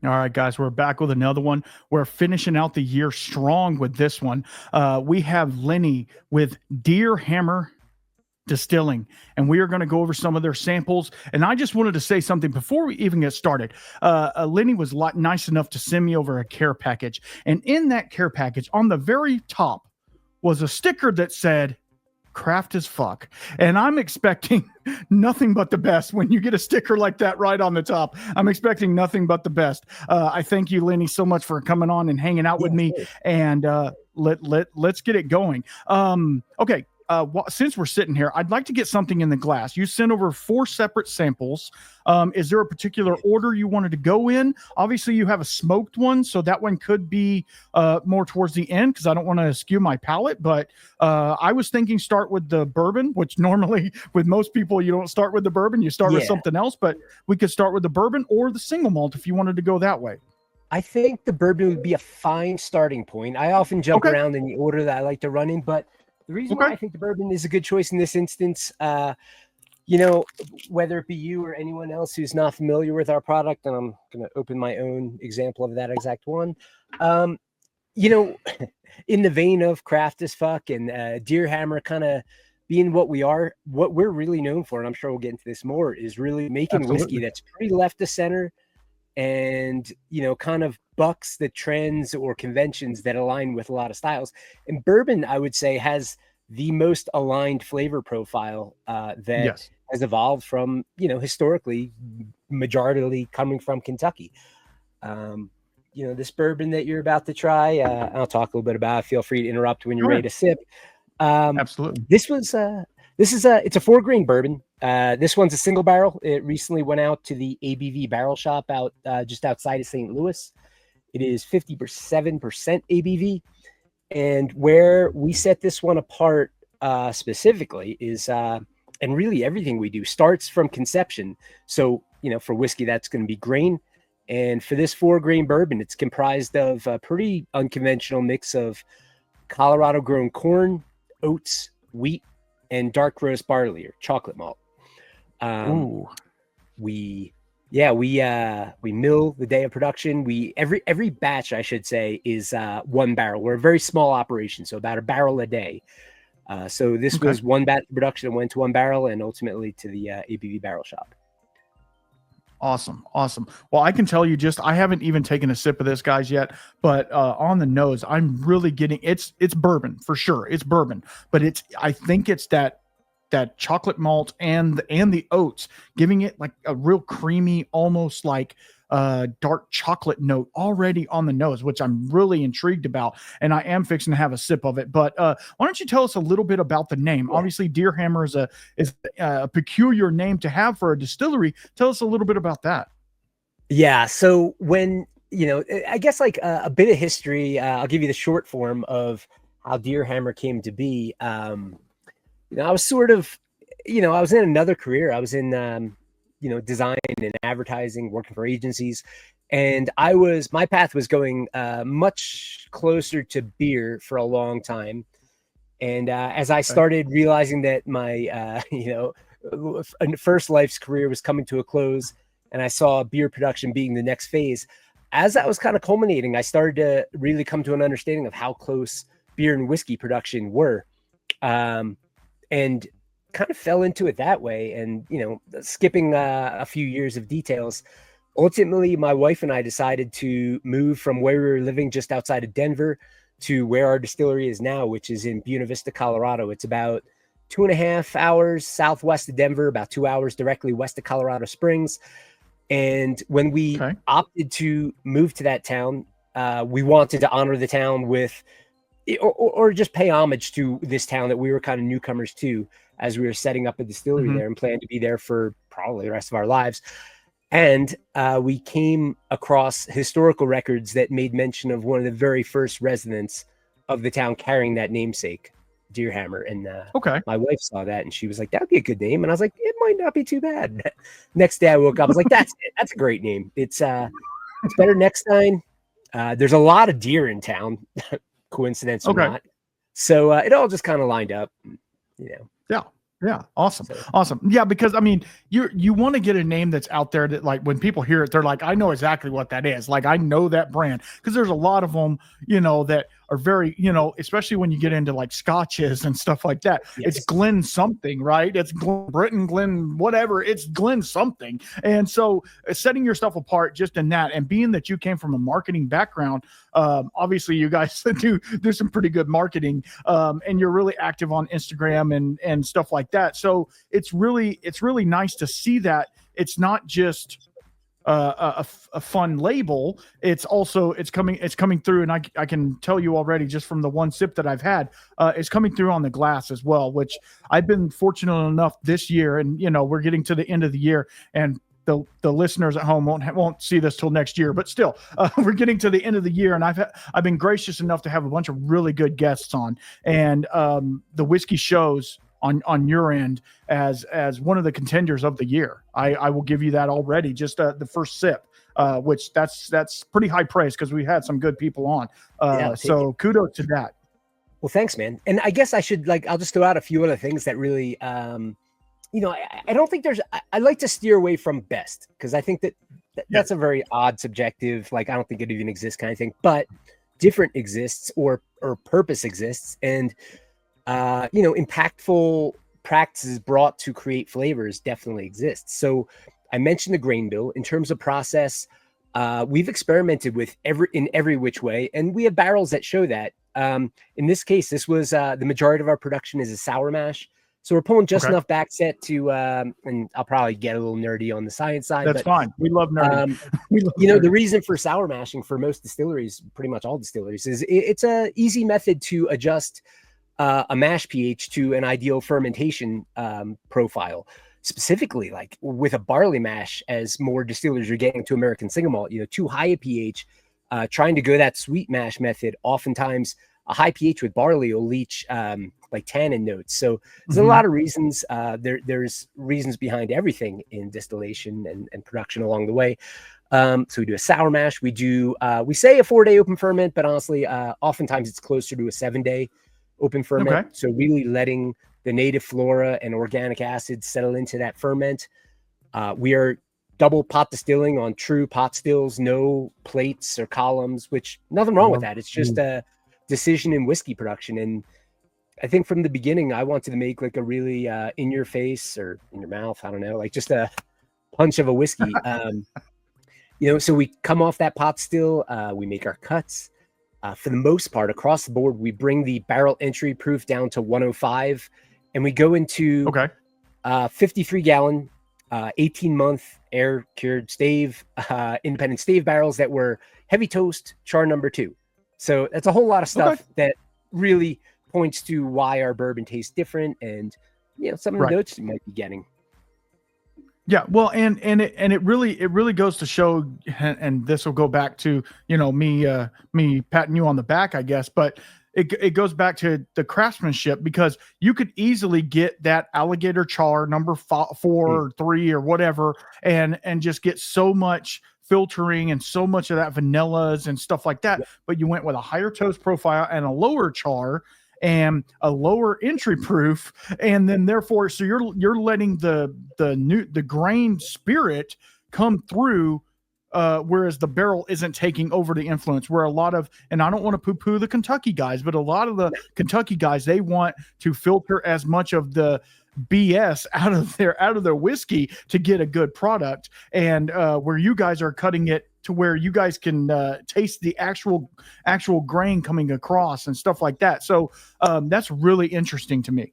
All right, guys, we're back with another one. We're finishing out the year strong with this one. We have Lenny with Deerhammer Distilling, and we are going to go over some of their samples. And I just wanted to say something before we even get started. Lenny was nice enough to send me over a care package, and in that care package, on the very top, was a sticker that said craft as fuck. And I'm expecting nothing but the best when you get a sticker like that right on the top. I'm expecting nothing but the best. I thank you, Lenny, so much for coming on and hanging out with me. And let's get it going. Okay. Since we're sitting here, I'd like to get something in the glass. You sent over 4 separate samples. Is there a particular order you wanted to go in? Obviously, you have a smoked one, so that one could be more towards the end because I don't want to skew my palate. But I was thinking start with the bourbon, which normally with most people, you don't start with the bourbon. You start with something else. But we could start with the bourbon or the single malt if you wanted to go that way. I think the bourbon would be a fine starting point. I often jump around in the order that I like to run in, but the reason why I think the bourbon is a good choice in this instance, whether it be you or anyone else who's not familiar with our product, and I'm going to open my own example of that exact one, in the vein of craft as fuck and Deerhammer kind of being what we are, what we're really known for, and I'm sure we'll get into this more, is really making whiskey that's pretty left to center and, kind of bucks the trends or conventions that align with a lot of styles. And bourbon, I would say, has the most aligned flavor profile that has evolved from, historically, majority coming from Kentucky. This bourbon that you're about to try, I'll talk a little bit about it. Feel free to interrupt when you're ready to sip. Absolutely. It's a 4-grain bourbon. This one's a single barrel. It recently went out to the ABV barrel shop out just outside of St. Louis. It is 57% ABV. And where we set this one apart specifically is, and really everything we do starts from conception. So, for whiskey, that's going to be grain. And for this 4-grain bourbon, it's comprised of a pretty unconventional mix of Colorado grown corn, oats, wheat, and dark roast barley or chocolate malt. We mill the day of production. Every batch, I should say, is 1 barrel. We're a very small operation, so about a barrel a day. So this was 1 batch of production and went to 1 barrel and ultimately to the ABV barrel shop. Awesome. Well, I can tell you I haven't even taken a sip of this, guys, yet, but on the nose, I'm really getting it's bourbon for sure. It's bourbon, but I think it's that chocolate malt and the oats, giving it like a real creamy, almost like dark chocolate note already on the nose, which I'm really intrigued about. And I am fixing to have a sip of it. But why don't you tell us a little bit about the name? Yeah. Obviously, Deerhammer is a peculiar name to have for a distillery. Tell us a little bit about that. Yeah. So when, I guess like a bit of history, I'll give you the short form of how Deerhammer came to be. I was sort of, I was in another career. I was in, design and advertising, working for agencies. And my path was going much closer to beer for a long time. And as I started realizing that my, first life's career was coming to a close, and I saw beer production being the next phase, as that was kind of culminating, I started to really come to an understanding of how close beer and whiskey production were. And kind of fell into it that way. And, skipping a few years of details, ultimately, my wife and I decided to move from where we were living just outside of Denver to where our distillery is now, which is in Bueno Vista, Colorado. It's about 2.5 hours southwest of Denver, about 2 hours directly west of Colorado Springs. And when we opted to move to that town, we wanted to honor the town with, or just pay homage to this town that we were kind of newcomers to, as we were setting up a distillery there and planned to be there for probably the rest of our lives. And we came across historical records that made mention of one of the very first residents of the town carrying that namesake, Deerhammer. And my wife saw that and she was like, that'd be a good name. And I was like, it might not be too bad. Next day I woke up, I was like, that's it. That's a great name. It's better next time. There's a lot of deer in town, coincidence or not. So it all just kind of lined up, Yeah. Yeah, awesome. So Awesome. Yeah, because I mean, you want to get a name that's out there that like when people hear it, they're like, I know exactly what that is. Like I know that brand because there's a lot of them, that are very, especially when you get into like scotches and stuff like that. It's yes. Glen something, right? It's Glen Britain, Glen whatever. It's Glen something. And so setting yourself apart just in that, and being that you came from a marketing background, obviously you guys do some pretty good marketing, and you're really active on Instagram and stuff like that. So it's really nice to see that it's not just a fun label. It's also it's coming through, and I can tell you already just from the one sip that I've had, it's coming through on the glass as well, which I've been fortunate enough this year, and we're getting to the end of the year, and the listeners at home won't see this till next year, but still, we're getting to the end of the year, and I've been gracious enough to have a bunch of really good guests on, and the whiskey shows on your end as one of the contenders of the year. I will give you that already, just the first sip, which that's pretty high praise because we had some good people on. So kudos to that. Well, thanks, man. And I guess I'll just throw out a few other things that really, I don't think I like to steer away from best because I think that's a very odd subjective, like I don't think it even exists kind of thing, but different exists or purpose exists. And, impactful practices brought to create flavors definitely exists. So I mentioned the grain bill in terms of process. We've experimented with in every which way, and we have barrels that show that. In this case, this was the majority of our production is a sour mash. So we're pulling just enough backset to, and I'll probably get a little nerdy on the science side. That's fine. We love nerdy. The reason for sour mashing for most distilleries, pretty much all distilleries, is it's a easy method to adjust a mash pH to an ideal fermentation profile. Specifically, like with a barley mash, as more distillers are getting to American single malt, too high a pH, trying to go that sweet mash method, oftentimes a high pH with barley will leach like tannin notes. So there's a lot of reasons. There's reasons behind everything in distillation and production along the way. So we do a sour mash. We say a 4-day open ferment, but honestly, oftentimes it's closer to a 7-day open ferment. Okay. So really letting the native flora and organic acids settle into that ferment. We are double pot distilling on true pot stills, no plates or columns, which nothing wrong with that. It's just a decision in whiskey production. And I think from the beginning, I wanted to make like a really in your face or in your mouth, I don't know, like just a punch of a whiskey. So we come off that pot still, we make our cuts. For the most part, across the board, we bring the barrel entry proof down to 105, and we go into 53-gallon, 18-month air-cured stave, independent stave barrels that were heavy toast, char number 2. So that's a whole lot of stuff that really points to why our bourbon tastes different, and some of the notes you might be getting. Yeah, well, and it really goes to show, and this will go back to me patting you on the back, I guess, but it goes back to the craftsmanship, because you could easily get that alligator char number 4 or 3 or whatever, and just get so much filtering and so much of that vanillas and stuff like that. But you went with a higher toast profile and a lower char and a lower entry proof, and then therefore, so you're letting the grain spirit come through, whereas the barrel isn't taking over the influence. Where a lot of, and I don't want to poo-poo the Kentucky guys, but a lot of the Kentucky guys, they want to filter as much of the BS out of their whiskey to get a good product, and where you guys are cutting it to where you guys can taste the actual grain coming across and stuff like that. So that's really interesting to me.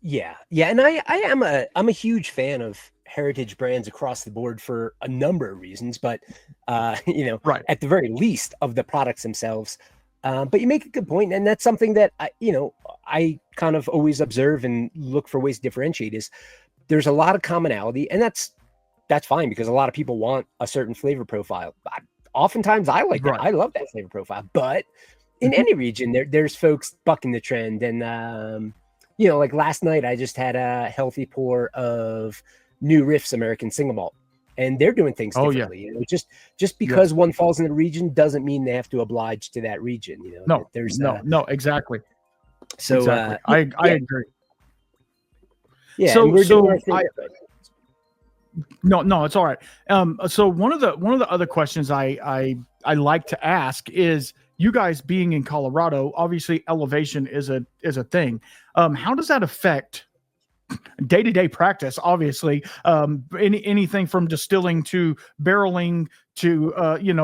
Yeah. And I'm a huge fan of heritage brands across the board for a number of reasons, but at the very least of the products themselves. But you make a good point, and that's something that I kind of always observe and look for ways to differentiate. Is there's a lot of commonality, and that's fine because a lot of people want a certain flavor profile. Oftentimes, I like that. I love that flavor profile, but in any region, there's folks bucking the trend, and like last night, I just had a healthy pour of New Riff's American Single Malt. And they're doing things differently. Just because one falls in the region doesn't mean they have to oblige to that region. No, exactly. So exactly. I agree. Yeah, and we're doing our thing. No, it's all right. So one of the other questions I like to ask is, you guys being in Colorado, obviously elevation is a thing. How does that affect day-to-day practice? Obviously, anything from distilling to barreling to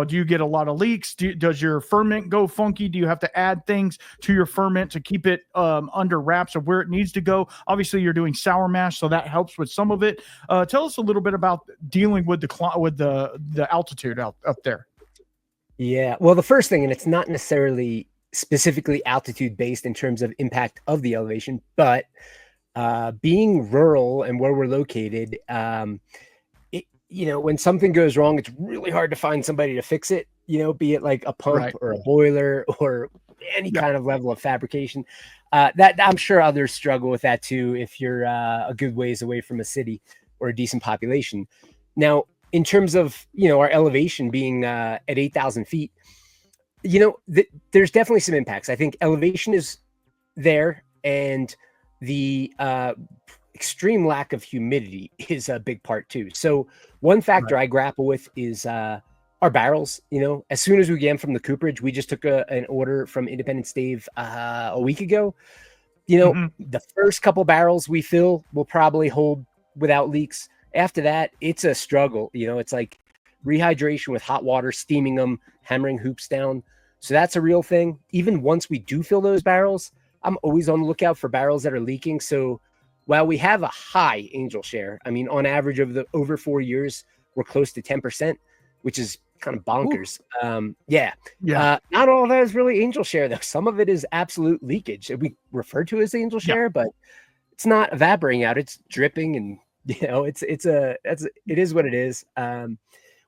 do you get a lot of leaks? Does your ferment go funky? Do you have to add things to your ferment to keep it under wraps of where it needs to go? Obviously, you're doing sour mash, so that helps with some of it. Tell us a little bit about dealing with the altitude up there. Yeah, well, the first thing, and it's not necessarily specifically altitude based in terms of impact of the elevation, but being rural and where we're located, when something goes wrong, it's really hard to find somebody to fix it, be it like a pump or a boiler or any kind of level of fabrication. That I'm sure others struggle with that too, if you're a good ways away from a city or a decent population. Now, in terms of, our elevation being at 8,000 feet, there's definitely some impacts. I think elevation is there, and the extreme lack of humidity is a big part too. So one factor I grapple with is our barrels. As soon as we get them from the cooperage, we just took an order from Independent Stave a week ago. The first couple barrels we fill will probably hold without leaks. After that, it's a struggle. It's like rehydration with hot water, steaming them, hammering hoops down. So that's a real thing. Even once we do fill those barrels, I'm always on the lookout for barrels that are leaking. So while we have a high angel share, I mean, on average over 4 years, we're close to 10%, which is kind of bonkers. Not all of that is really angel share, though. Some of it is absolute leakage. We refer to as angel share, but it's not evaporating out. It's dripping, and it is what it is.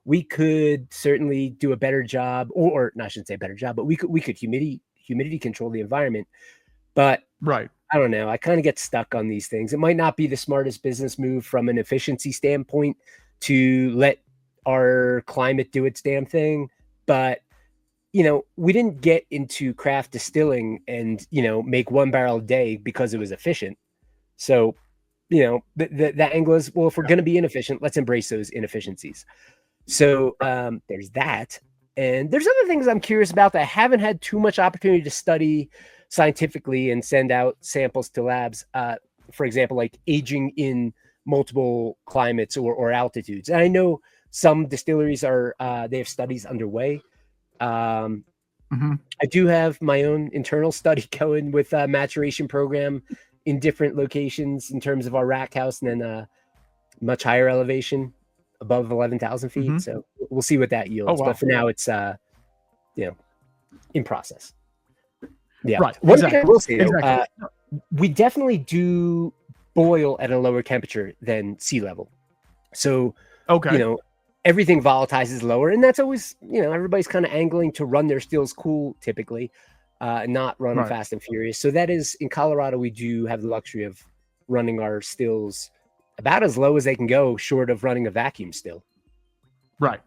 We could certainly do a better job, or I shouldn't say a better job, but we could humidity control the environment. But I don't know. I kind of get stuck on these things. It might not be the smartest business move from an efficiency standpoint to let our climate do its damn thing. But, we didn't get into craft distilling and, make 1 barrel a day because it was efficient. So, the angle is, well, if we're going to be inefficient, let's embrace those inefficiencies. So there's that. And there's other things I'm curious about that I haven't had too much opportunity to study scientifically and send out samples to labs. For example, like aging in multiple climates or altitudes. And I know some distilleries they have studies underway. I do have my own internal study going with a maturation program in different locations in terms of our rack house, and then a much higher elevation above 11,000 feet. So we'll see what that yields. But for now, it's in process. Yeah. One thing I will say, though, we definitely do boil at a lower temperature than sea level. So, everything volatilizes lower, and that's always, everybody's kind of angling to run their stills cool typically, not run fast and furious. So that is, in Colorado, we do have the luxury of running our stills about as low as they can go, short of running a vacuum still. Right.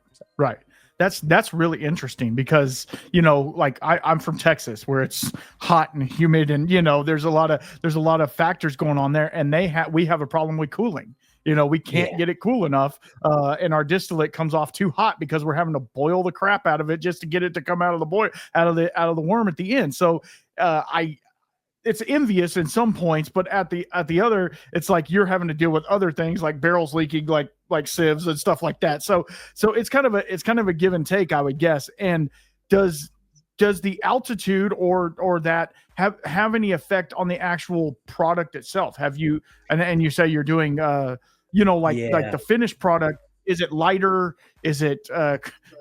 That's really interesting because, like I'm from Texas, where it's hot and humid, and there's a lot of factors going on there, and we have a problem with cooling. We can't get it cool enough, and our distillate comes off too hot because we're having to boil the crap out of it just to get it to come out of the worm at the end. So it's envious in some points, but at the other, it's like you're having to deal with other things like barrels leaking, like sieves and stuff like that. So it's kind of a give and take, I would guess. And does the altitude or that have any effect on the actual product itself? Have you, and you say you're doing, like the finished product, is it lighter? Is it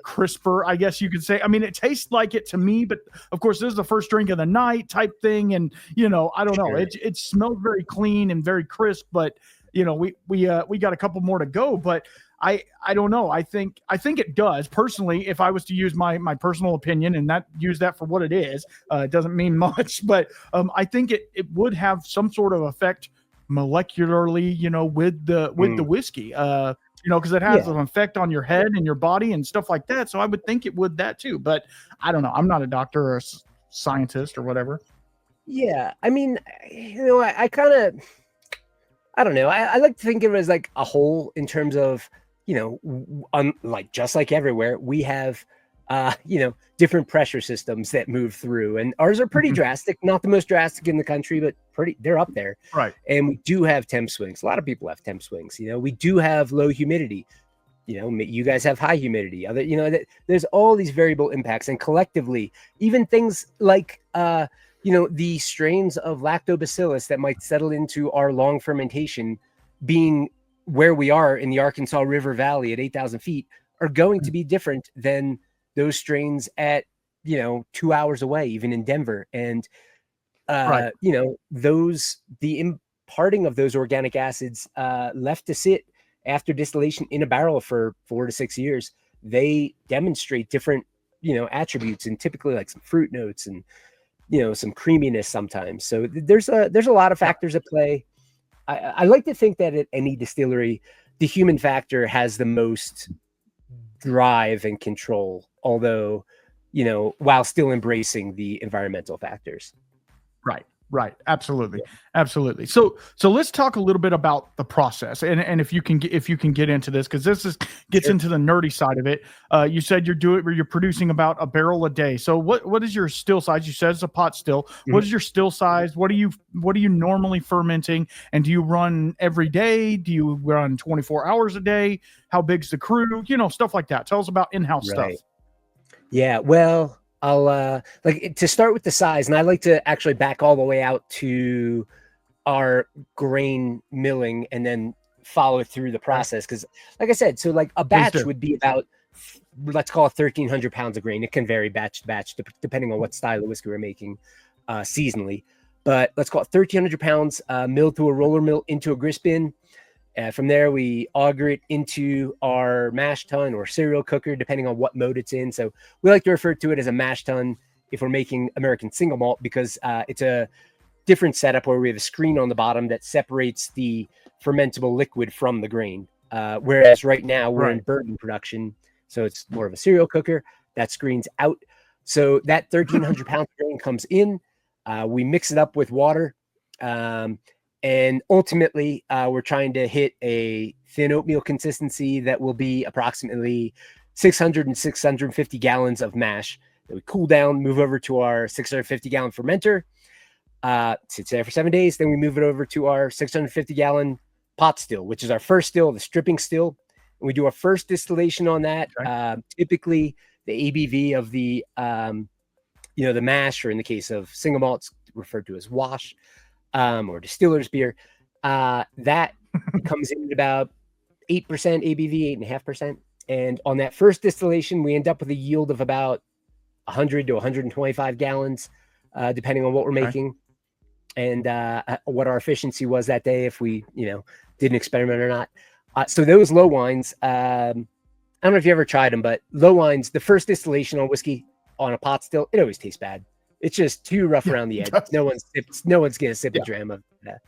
crisper, I guess you could say? I mean, it tastes like it to me, but of course, this is the first drink of the night type thing. And, I don't know. It smells very clean and very crisp, but, we got a couple more to go. But I don't know. I think it does. Personally, if I was to use my personal opinion and use that for what it is, it doesn't mean much. But I think it would have some sort of effect molecularly, with the whiskey. Because it has an effect on your head and your body and stuff like that. So I would think it would that too. But I don't know. I'm not a doctor or a scientist or whatever. Yeah. I mean, I kind of, I don't know. I like to think of it as like a whole in terms of, like just like everywhere, we have, different pressure systems that move through, and ours are pretty Mhm. drastic. Not the most drastic in the country, but they're up there. Right. And we do have temp swings. A lot of people have temp swings. We do have low humidity. You guys have high humidity. There's all these variable impacts, and collectively, even things like, the strains of lactobacillus that might settle into our long fermentation, being where we are in the Arkansas River Valley at 8,000 feet, are going to be different than those strains at 2 hours away, even in Denver. And Right. the imparting of those organic acids left to sit after distillation in a barrel for 4 to 6 years, they demonstrate different attributes, and typically like some fruit notes and some creaminess sometimes. So there's a lot of factors at play. I like to think that at any distillery, the human factor has the most drive and control, although while still embracing the environmental factors. Right. Right. Absolutely. Absolutely. So let's talk a little bit about the process, and if you can get into this, because gets Sure. into the nerdy side of it. You said you're producing about a barrel a day. So what is your still size? You said it's a pot still. Mm-hmm. What is your still size? What are you normally fermenting? And do you run every day? Do you run 24 hours a day? How big's the crew? Stuff like that. Tell us about in-house stuff. Yeah. Well, I'll like to start with the size, and I like to actually back all the way out to our grain milling and then follow through the process. Because like I said, so like a batch would be about, let's call it 1,300 pounds of grain. It can vary batch to batch depending on what style of whiskey we're making seasonally. But let's call it 1,300 pounds milled through a roller mill into a grist bin. From there, we auger it into our mash tun or cereal cooker, depending on what mode it's in. So we like to refer to it as a mash tun if we're making American single malt, because it's a different setup where we have a screen on the bottom that separates the fermentable liquid from the grain. Whereas right now we're in bourbon production, so it's more of a cereal cooker. That screen's out. So that 1,300 pounds of grain comes in. We mix it up with water. And ultimately, we're trying to hit a thin oatmeal consistency that will be approximately 600 and 650 gallons of mash. That we cool down, move over to our 650-gallon fermenter, sits there for 7 days. Then we move it over to our 650-gallon pot still, which is our first still, the stripping still. And we do our first distillation on that. Okay. Typically, the ABV of the the mash, or in the case of single malts, referred to as wash. Or distiller's beer, that comes in at about 8% ABV, 8.5%. And on that first distillation, we end up with a yield of about 100 to 125 gallons, depending on what we're making and what our efficiency was that day, if we, did an experiment or not. So those low wines, I don't know if you ever tried them, but low wines, the first distillation on whiskey on a pot still, it always tastes bad. It's just too rough around the edge. No one's gonna sip a dram of that.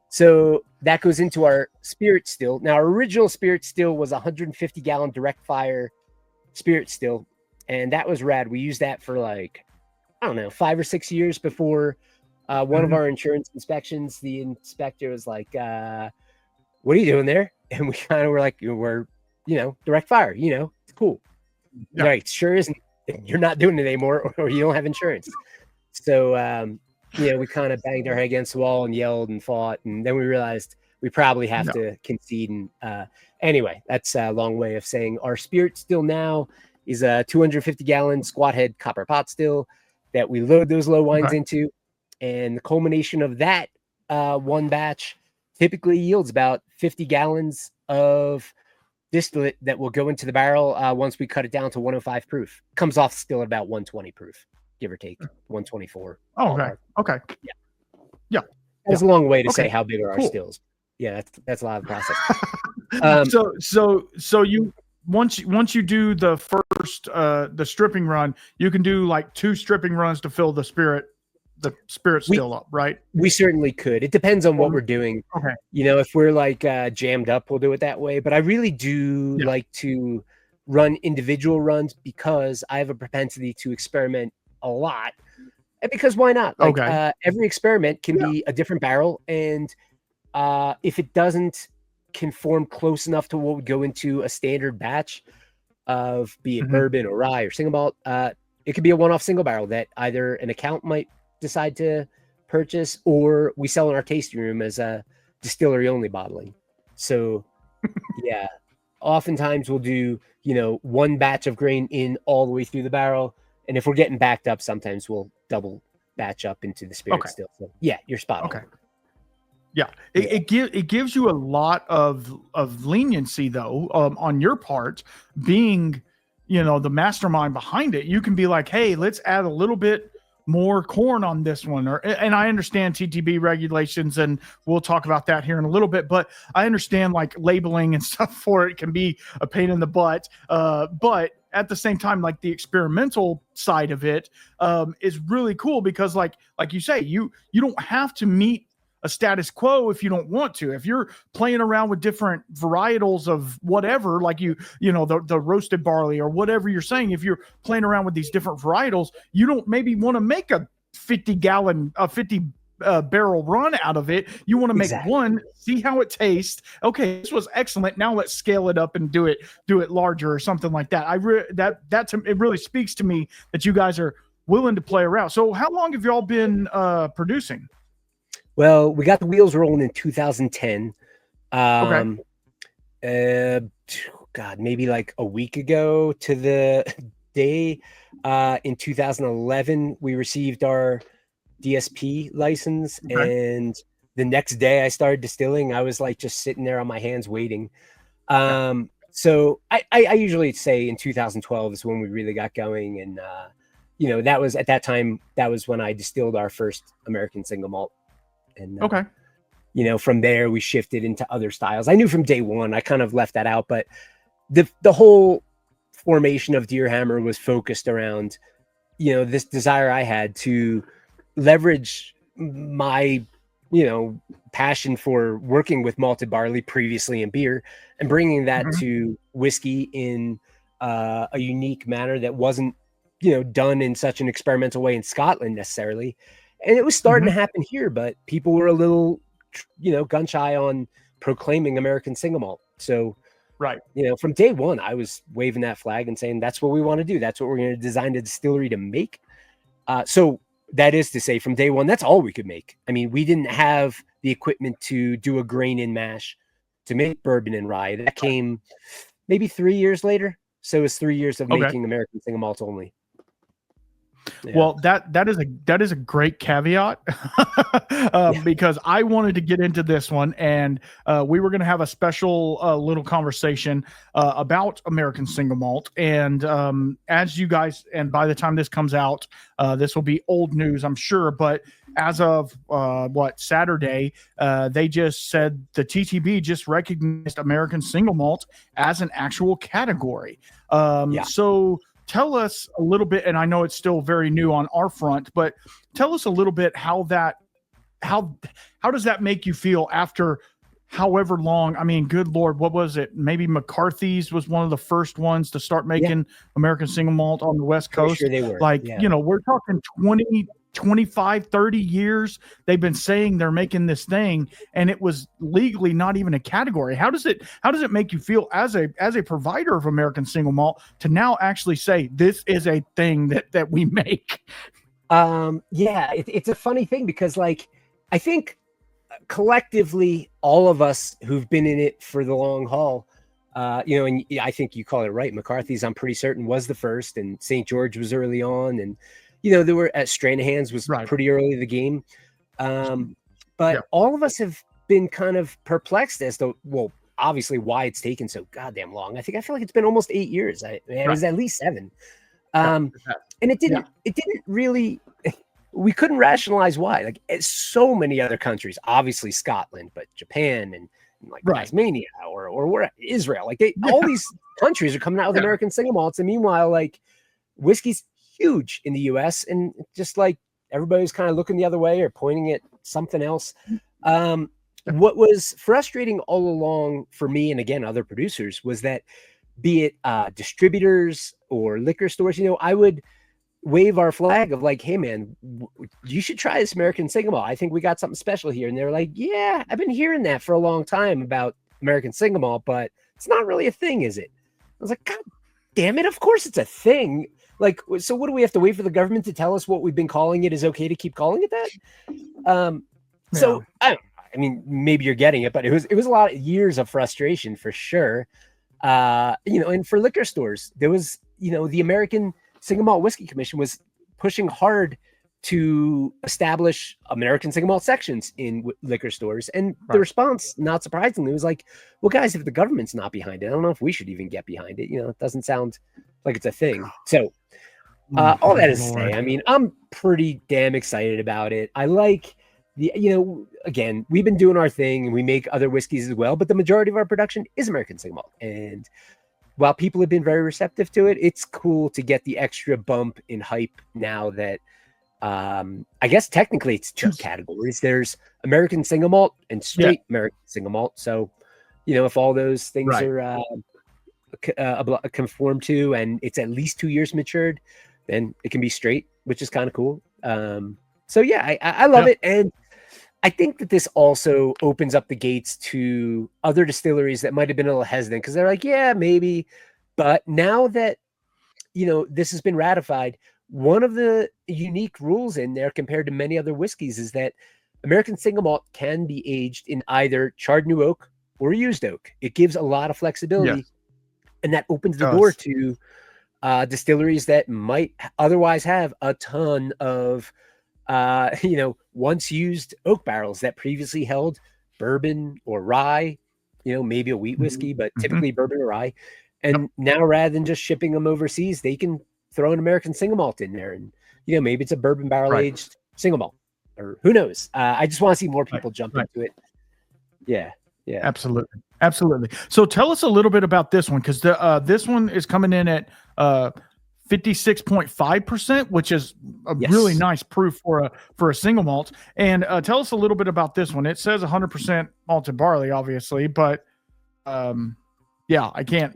So that goes into our spirit still. Now, our original spirit still was 150-gallon direct fire spirit still, and that was rad. We used that for 5 or 6 years before one of our insurance inspections. The inspector was like, "What are you doing there?" And we kind of were like, "We're, direct fire. It's cool." Yeah. Like, sure isn't. You're not doing it anymore, or you don't have insurance. So, we kind of banged our head against the wall and yelled and fought. And then we realized we probably have to concede. And anyway, that's a long way of saying our spirit still now is a 250-gallon squat head copper pot still that we load those low wines into. And the culmination of that one batch typically yields about 50 gallons of distillate that will go into the barrel once we cut it down to 105 proof. Comes off still at about 120 proof. Give or take 124. Oh, okay. Okay. Yeah. That's a long way to say how big are our stills. Yeah, that's a lot of process. So you once you do the first the stripping run, you can do like 2 stripping runs to fill the spirit still up, right? We certainly could. It depends on what we're doing. Okay. If we're jammed up, we'll do it that way. But I really do like to run individual runs, because I have a propensity to experiment a lot, and because why not? Every experiment can be a different barrel, and if it doesn't conform close enough to what would go into a standard batch of, be it bourbon or rye or single malt, it could be a one-off single barrel that either an account might decide to purchase, or we sell in our tasting room as a distillery only bottling. So yeah, oftentimes we'll do, one batch of grain in all the way through the barrel. And if we're getting backed up, sometimes we'll double batch up into the spirit still. So yeah, you're spot on. Okay. Yeah, it gives you a lot of leniency though, on your part, being, the mastermind behind it. You can be like, hey, let's add a little bit more corn on this one, and I understand TTB regulations, and we'll talk about that here in a little bit. But I understand like labeling and stuff for it can be a pain in the butt. But at the same time, like the experimental side of it is really cool, because like you say, you don't have to meet a status quo if you don't want to. If you're playing around with different varietals of whatever, like the roasted barley or whatever you're saying, if you're playing around with these different varietals, you don't maybe want to make a 50 barrel run out of it. You want to make one, see how it tastes. Okay, this was excellent. Now let's scale it up and do it larger or something like that. It really speaks to me that you guys are willing to play around. So how long have y'all been producing? Well, we got the wheels rolling in 2010. God, maybe like a week ago to the day. In 2011, we received our DSP license, and the next day I started distilling. I was like just sitting there on my hands waiting. So I usually say in 2012 is when we really got going, and that was at that time. That was when I distilled our first American single malt. And from there we shifted into other styles. I knew from day one, I kind of left that out, but the whole formation of Deerhammer was focused around, this desire I had to leverage my, passion for working with malted barley previously in beer, and bringing that to whiskey in a unique manner that wasn't, done in such an experimental way in Scotland necessarily. And it was starting to happen here, but people were a little, gun shy on proclaiming American single malt. So, from day one, I was waving that flag and saying, that's what we want to do. That's what we're going to design the distillery to make. So that is to say, from day one, that's all we could make. I mean, we didn't have the equipment to do a grain in mash to make bourbon and rye. That came maybe 3 years later. So it's 3 years of making American single malt only. Yeah. Well, that is a great caveat because I wanted to get into this one, and we were going to have a special little conversation about American single malt. And as you guys, and by the time this comes out, this will be old news, I'm sure. But as of Saturday, they just said the TTB just recognized American single malt as an actual category. So tell us a little bit, and I know it's still very new on our front, but tell us a little bit how does that make you feel after however long? I mean, good Lord, what was it? Maybe McCarthy's was one of the first ones to start making American single malt on the West Coast. Sure they were. We're talking 20, 25, 30 years. They've been saying they're making this thing, and it was legally not even a category. How does it make you feel as a provider of American single malt to now actually say this is a thing that we make? It's a funny thing because I think collectively all of us who've been in it for the long haul, and I think you call it right. McCarthy's, I'm pretty certain, was the first, and St. George was early on, and there were at Stranahan's was pretty early in the game. But all of us have been kind of perplexed as to, obviously why it's taken so goddamn long. I feel like it's been almost 8 years. It was at least 7. And it didn't really, we couldn't rationalize why. Like so many other countries, obviously Scotland, but Japan and Tasmania or where Israel, all these countries are coming out with American single malts. And meanwhile, whiskey's huge in the US, and just everybody's kind of looking the other way or pointing at something else. What was frustrating all along for me, and again, other producers, was that be it distributors or liquor stores, wave our flag of like, hey man, you should try this American single malt. I think we got something special here. And they're like, yeah, I've been hearing that for a long time about American single malt, but it's not really a thing, is it? I was like, God damn it, of course it's a thing. Like, so what do we have to wait for the government to tell us what we've been calling it is okay to keep calling it that? So I mean, maybe you're getting it, but it was a lot of years of frustration for sure. And for liquor stores, there was, the American Single Malt Whiskey Commission was pushing hard to establish American single malt sections in liquor stores. And the response, not surprisingly, was like, well, guys, if the government's not behind it, I don't know if we should even get behind it. It doesn't sound like it's a thing. So all that is to say, I mean, I'm pretty damn excited about it. I like again, we've been doing our thing and we make other whiskeys as well, but the majority of our production is American single malt. And while people have been very receptive to it, it's cool to get the extra bump in hype now that I guess technically it's two categories. There's American single malt and straight American single malt. So, if all those things are conform to, and it's at least 2 years matured, then it can be straight, which is kind of cool. So yeah, I love it. And I think that this also opens up the gates to other distilleries that might have been a little hesitant because they're like, yeah, maybe. But now that, this has been ratified, one of the unique rules in there compared to many other whiskeys is that American single malt can be aged in either charred new oak or used oak. It gives a lot of flexibility, and that opens the door to distilleries that might otherwise have a ton of once used oak barrels that previously held bourbon or rye, maybe a wheat whiskey, but typically bourbon or rye. And now rather than just shipping them overseas, they can throw an American single malt in there. And, maybe it's a bourbon barrel aged single malt, or who knows? I just want to see more people jump into it. Yeah. Yeah. Absolutely. Absolutely. So tell us a little bit about this one, because this one is coming in at 56.5%, which is a really nice proof for a single malt. And tell us a little bit about this one. It says 100% malted barley, obviously, but I can't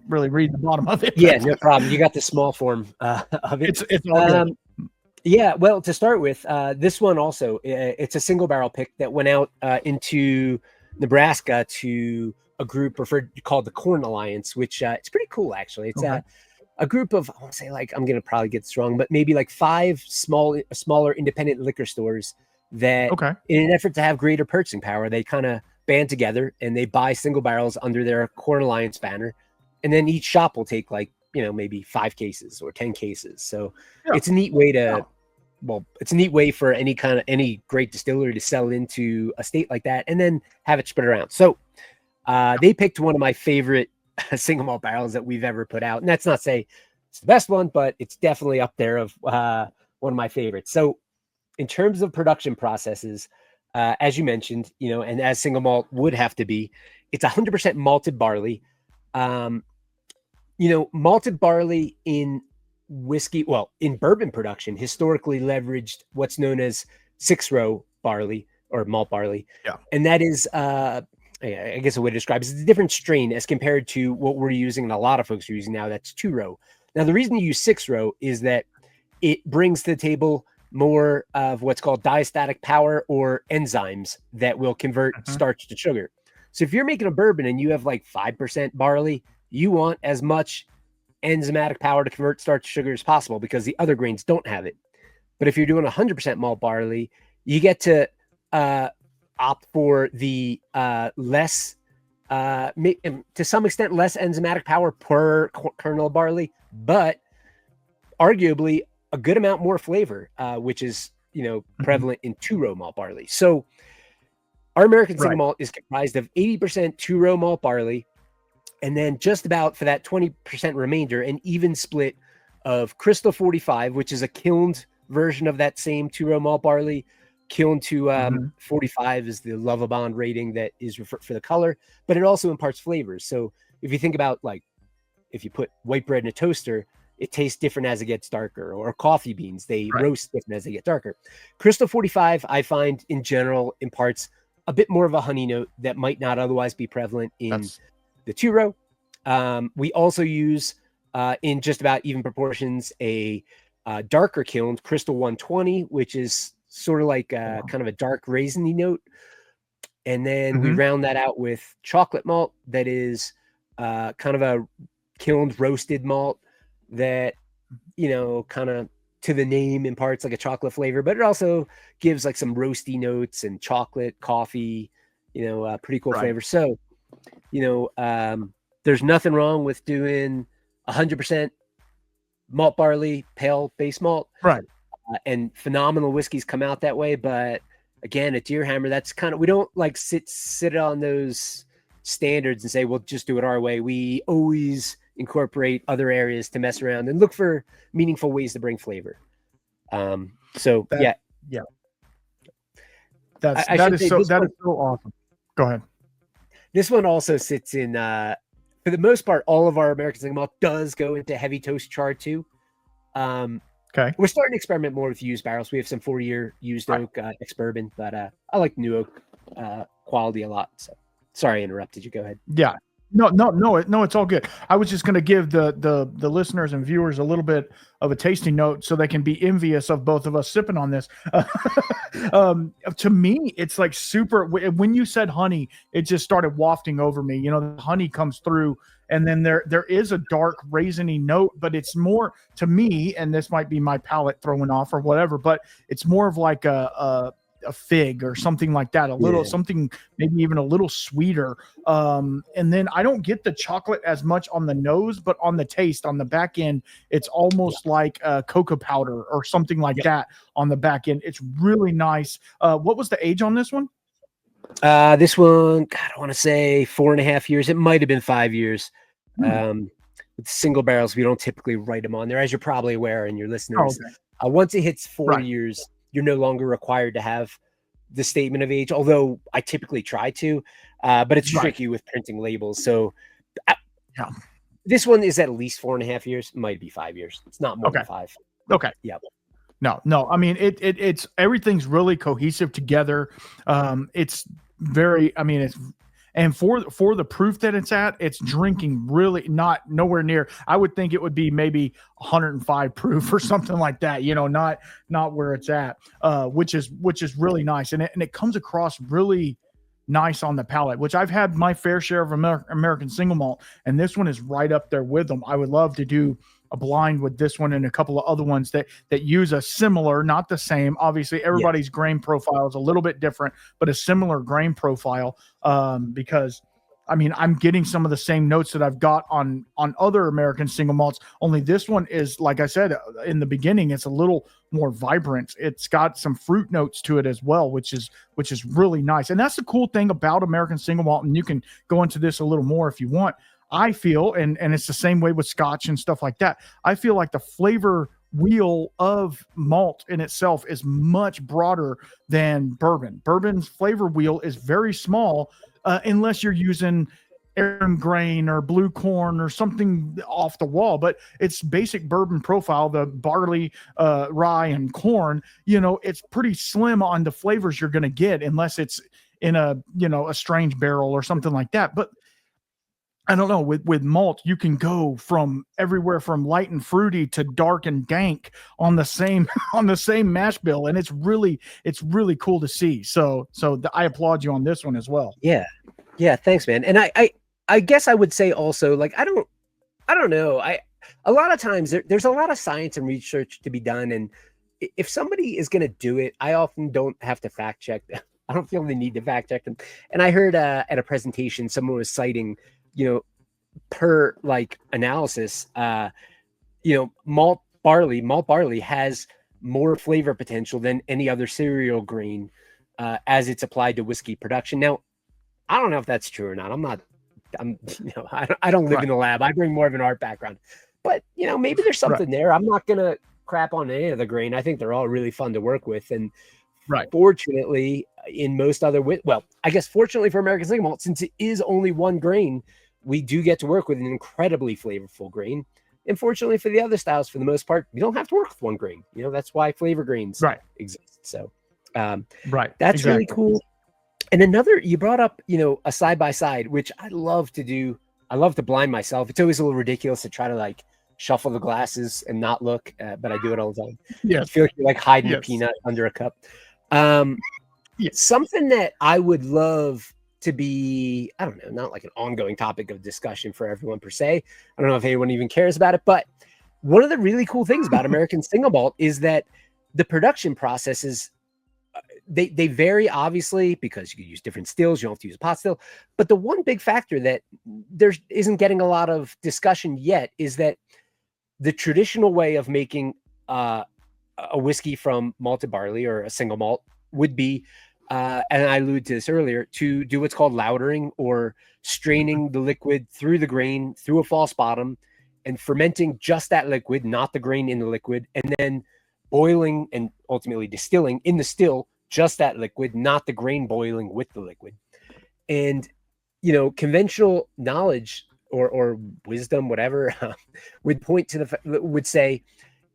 really read the bottom of it. Yeah, no problem. You got the small form of it. It's all good. Yeah, well, to start with, this one also, it's a single barrel pick that went out into Nebraska to a group called the Corn Alliance, which it's pretty cool, actually. It's a group of, I want to say, like, I'm going to probably get this wrong, but maybe like 5 smaller independent liquor stores that in an effort to have greater purchasing power, they kind of band together and they buy single barrels under their Corn Alliance banner. And then each shop will take like, maybe 5 cases or 10 cases. So it's a neat way it's a neat way for any great distillery to sell into a state like that and then have it spread around. So they picked one of my favorite single malt barrels that we've ever put out. And that's not to say it's the best one, but it's definitely up there of one of my favorites. So in terms of production processes, as you mentioned, and as single malt would have to be, it's 100% malted barley. Malted barley in whiskey, in bourbon production, historically leveraged what's known as 6-row barley or malt barley. Yeah. And that is, I guess a way to describe it is a different strain as compared to what we're using and a lot of folks are using now. That's 2-row. Now, the reason you use 6-row is that it brings to the table more of what's called diastatic power or enzymes that will convert starch to sugar. So if you're making a bourbon and you have like 5% barley, you want as much enzymatic power to convert starch to sugar as possible because the other grains don't have it. But if you're doing 100% malt barley, you get to opt for the less, to some extent, less enzymatic power per kernel of barley, but arguably a good amount more flavor, which is, prevalent in 2-row malt barley. So our American single malt is comprised of 80% 2-row malt barley, and then just about for that 20% remainder, an even split of Crystal 45, which is a kilned version of that same 2-row malt barley. Kiln to 45 is the Lovabond rating that is for the color, but it also imparts flavors. So if you think about, like, if you put white bread in a toaster, it tastes different as it gets darker, or coffee beans, they roast different as they get darker. Crystal 45, I find in general imparts a bit more of a honey note that might not otherwise be prevalent in the 2-row. We also use in just about even proportions a darker kilned Crystal 120, which is sort of like kind of a dark raisiny note. And then we round that out with chocolate malt that is kind of a kilned roasted malt that, kind of to the name imparts like a chocolate flavor, but it also gives like some roasty notes and chocolate, coffee, pretty cool flavor. So, there's nothing wrong with doing 100% malt barley, pale base malt. Right. And phenomenal whiskeys come out that way. But again, at Deerhammer, that's kind of, we don't like sit on those standards and say, we'll just do it our way. We always incorporate other areas to mess around and look for meaningful ways to bring flavor. That is so awesome. Go ahead. This one also sits in, for the most part, all of our American single malt does go into heavy toast char too. Okay. We're starting to experiment more with used barrels. We have some 4-year used oak ex-bourbon, but I like new oak quality a lot. So sorry I interrupted you. Go ahead. Yeah. No, it's all good. I was just going to give the listeners and viewers a little bit of a tasting note so they can be envious of both of us sipping on this. To me, it's like super. When you said honey, it just started wafting over me. The honey comes through, and then there is a dark raisiny note, but it's more to me, and this might be my palate throwing off or whatever, but it's more of like a fig or something like that, a little something maybe even a little sweeter, and then I don't get the chocolate as much on the nose, but on the taste on the back end it's almost like cocoa powder or something like that on the back end. It's really nice. What was the age on this one? This one, God, I want to say 4.5 years. It might have been 5 years. With single barrels, we don't typically write them on there, as you're probably aware, and your listeners. Once it hits 4 years, you're no longer required to have the statement of age, although I typically try to, but it's tricky with printing labels. So this one is at least 4.5 years, might be 5 years. It's not more than 5. Okay. Yeah. No. I mean, it's everything's really cohesive together. It's very, and for the proof that it's at, it's drinking really nowhere near. I would think it would be maybe 105 proof or something like that, not where it's at, which is really nice. And it comes across really nice on the palate, which I've had my fair share of American single malt, and this one is right up there with them. I would love to do a blind with this one and a couple of other ones that use a similar, not the same. Obviously, everybody's grain profile is a little bit different, but a similar grain profile. Because I'm getting some of the same notes that I've got on other American single malts. Only this one is, like I said in the beginning, it's a little more vibrant. It's got some fruit notes to it as well, which is really nice. And that's the cool thing about American single malt. And you can go into this a little more if you want. I feel, and it's the same way with Scotch and stuff like that, I feel like the flavor wheel of malt in itself is much broader than bourbon. Bourbon's flavor wheel is very small, unless you're using Aram grain or blue corn or something off the wall, but it's basic bourbon profile, the barley, rye and corn, it's pretty slim on the flavors you're going to get unless it's in a strange barrel or something like that. But I don't know, with malt, you can go from everywhere from light and fruity to dark and dank on the same mash bill. And it's really cool to see. So I applaud you on this one as well. Yeah. Yeah. Thanks, man. And I guess I would say also, like, I don't know. A lot of times there's a lot of science and research to be done. And if somebody is going to do it, I often don't have to fact check them. I don't feel the need to fact check them. And I heard at a presentation, someone was citing, per like analysis, malt barley has more flavor potential than any other cereal grain as it's applied to whiskey production. Now, I don't know if that's true or not. I don't live in the lab. I bring more of an art background, but maybe there's something there. I'm not gonna crap on any of the grain. I think they're all really fun to work with, and fortunately, in most other I guess fortunately for American single malt, since it is only one grain, we do get to work with an incredibly flavorful grain. And fortunately for the other styles, for the most part, we don't have to work with one grain. That's why flavor grains exist. So, that's really cool. And another, you brought up, a side by side, which I love to do. I love to blind myself. It's always a little ridiculous to try to like shuffle the glasses and not look, but I do it all the time. Yes. I feel like you're like hiding a Yes. peanut under a cup. Yes. Something that I would love to be, I don't know, not like an ongoing topic of discussion for everyone per se. I don't know if anyone even cares about it, but one of the really cool things about American single malt is that the production process is, they vary, obviously, because you can use different stills. You don't have to use a pot still. But the one big factor that there isn't getting a lot of discussion yet is that the traditional way of making a whiskey from malted barley or a single malt would be, and I alluded to this earlier, to do what's called lautering, or straining the liquid through the grain, through a false bottom, and fermenting just that liquid, not the grain in the liquid, and then boiling and ultimately distilling in the still just that liquid, not the grain boiling with the liquid. And, you know, conventional knowledge or wisdom, whatever, would point to would say,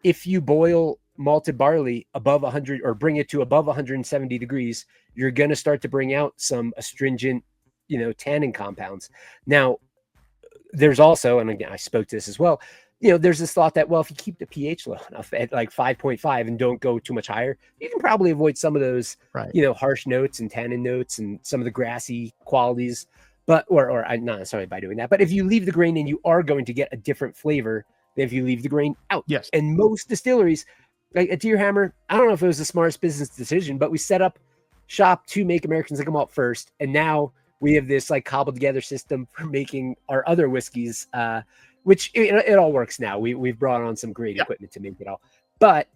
if you boil malted barley above 100 or bring it to above 170 degrees, you're going to start to bring out some astringent, you know, tannin compounds. Now, there's also, and again, I spoke to this as well, you know, there's this thought that, well, if you keep the pH low enough at like 5.5 and don't go too much higher, you can probably avoid some of those, you know, harsh notes and tannin notes and some of the grassy qualities. But, or I'm not necessarily by doing that, but if you leave the grain in, you are going to get a different flavor than if you leave the grain out. Yes. And most distilleries, like at Deerhammer, I don't know if it was the smartest business decision, but we set up shop to make American single malt first. And now we have this like cobbled together system for making our other whiskeys, which it all works now. We've brought on some great equipment to make it all. But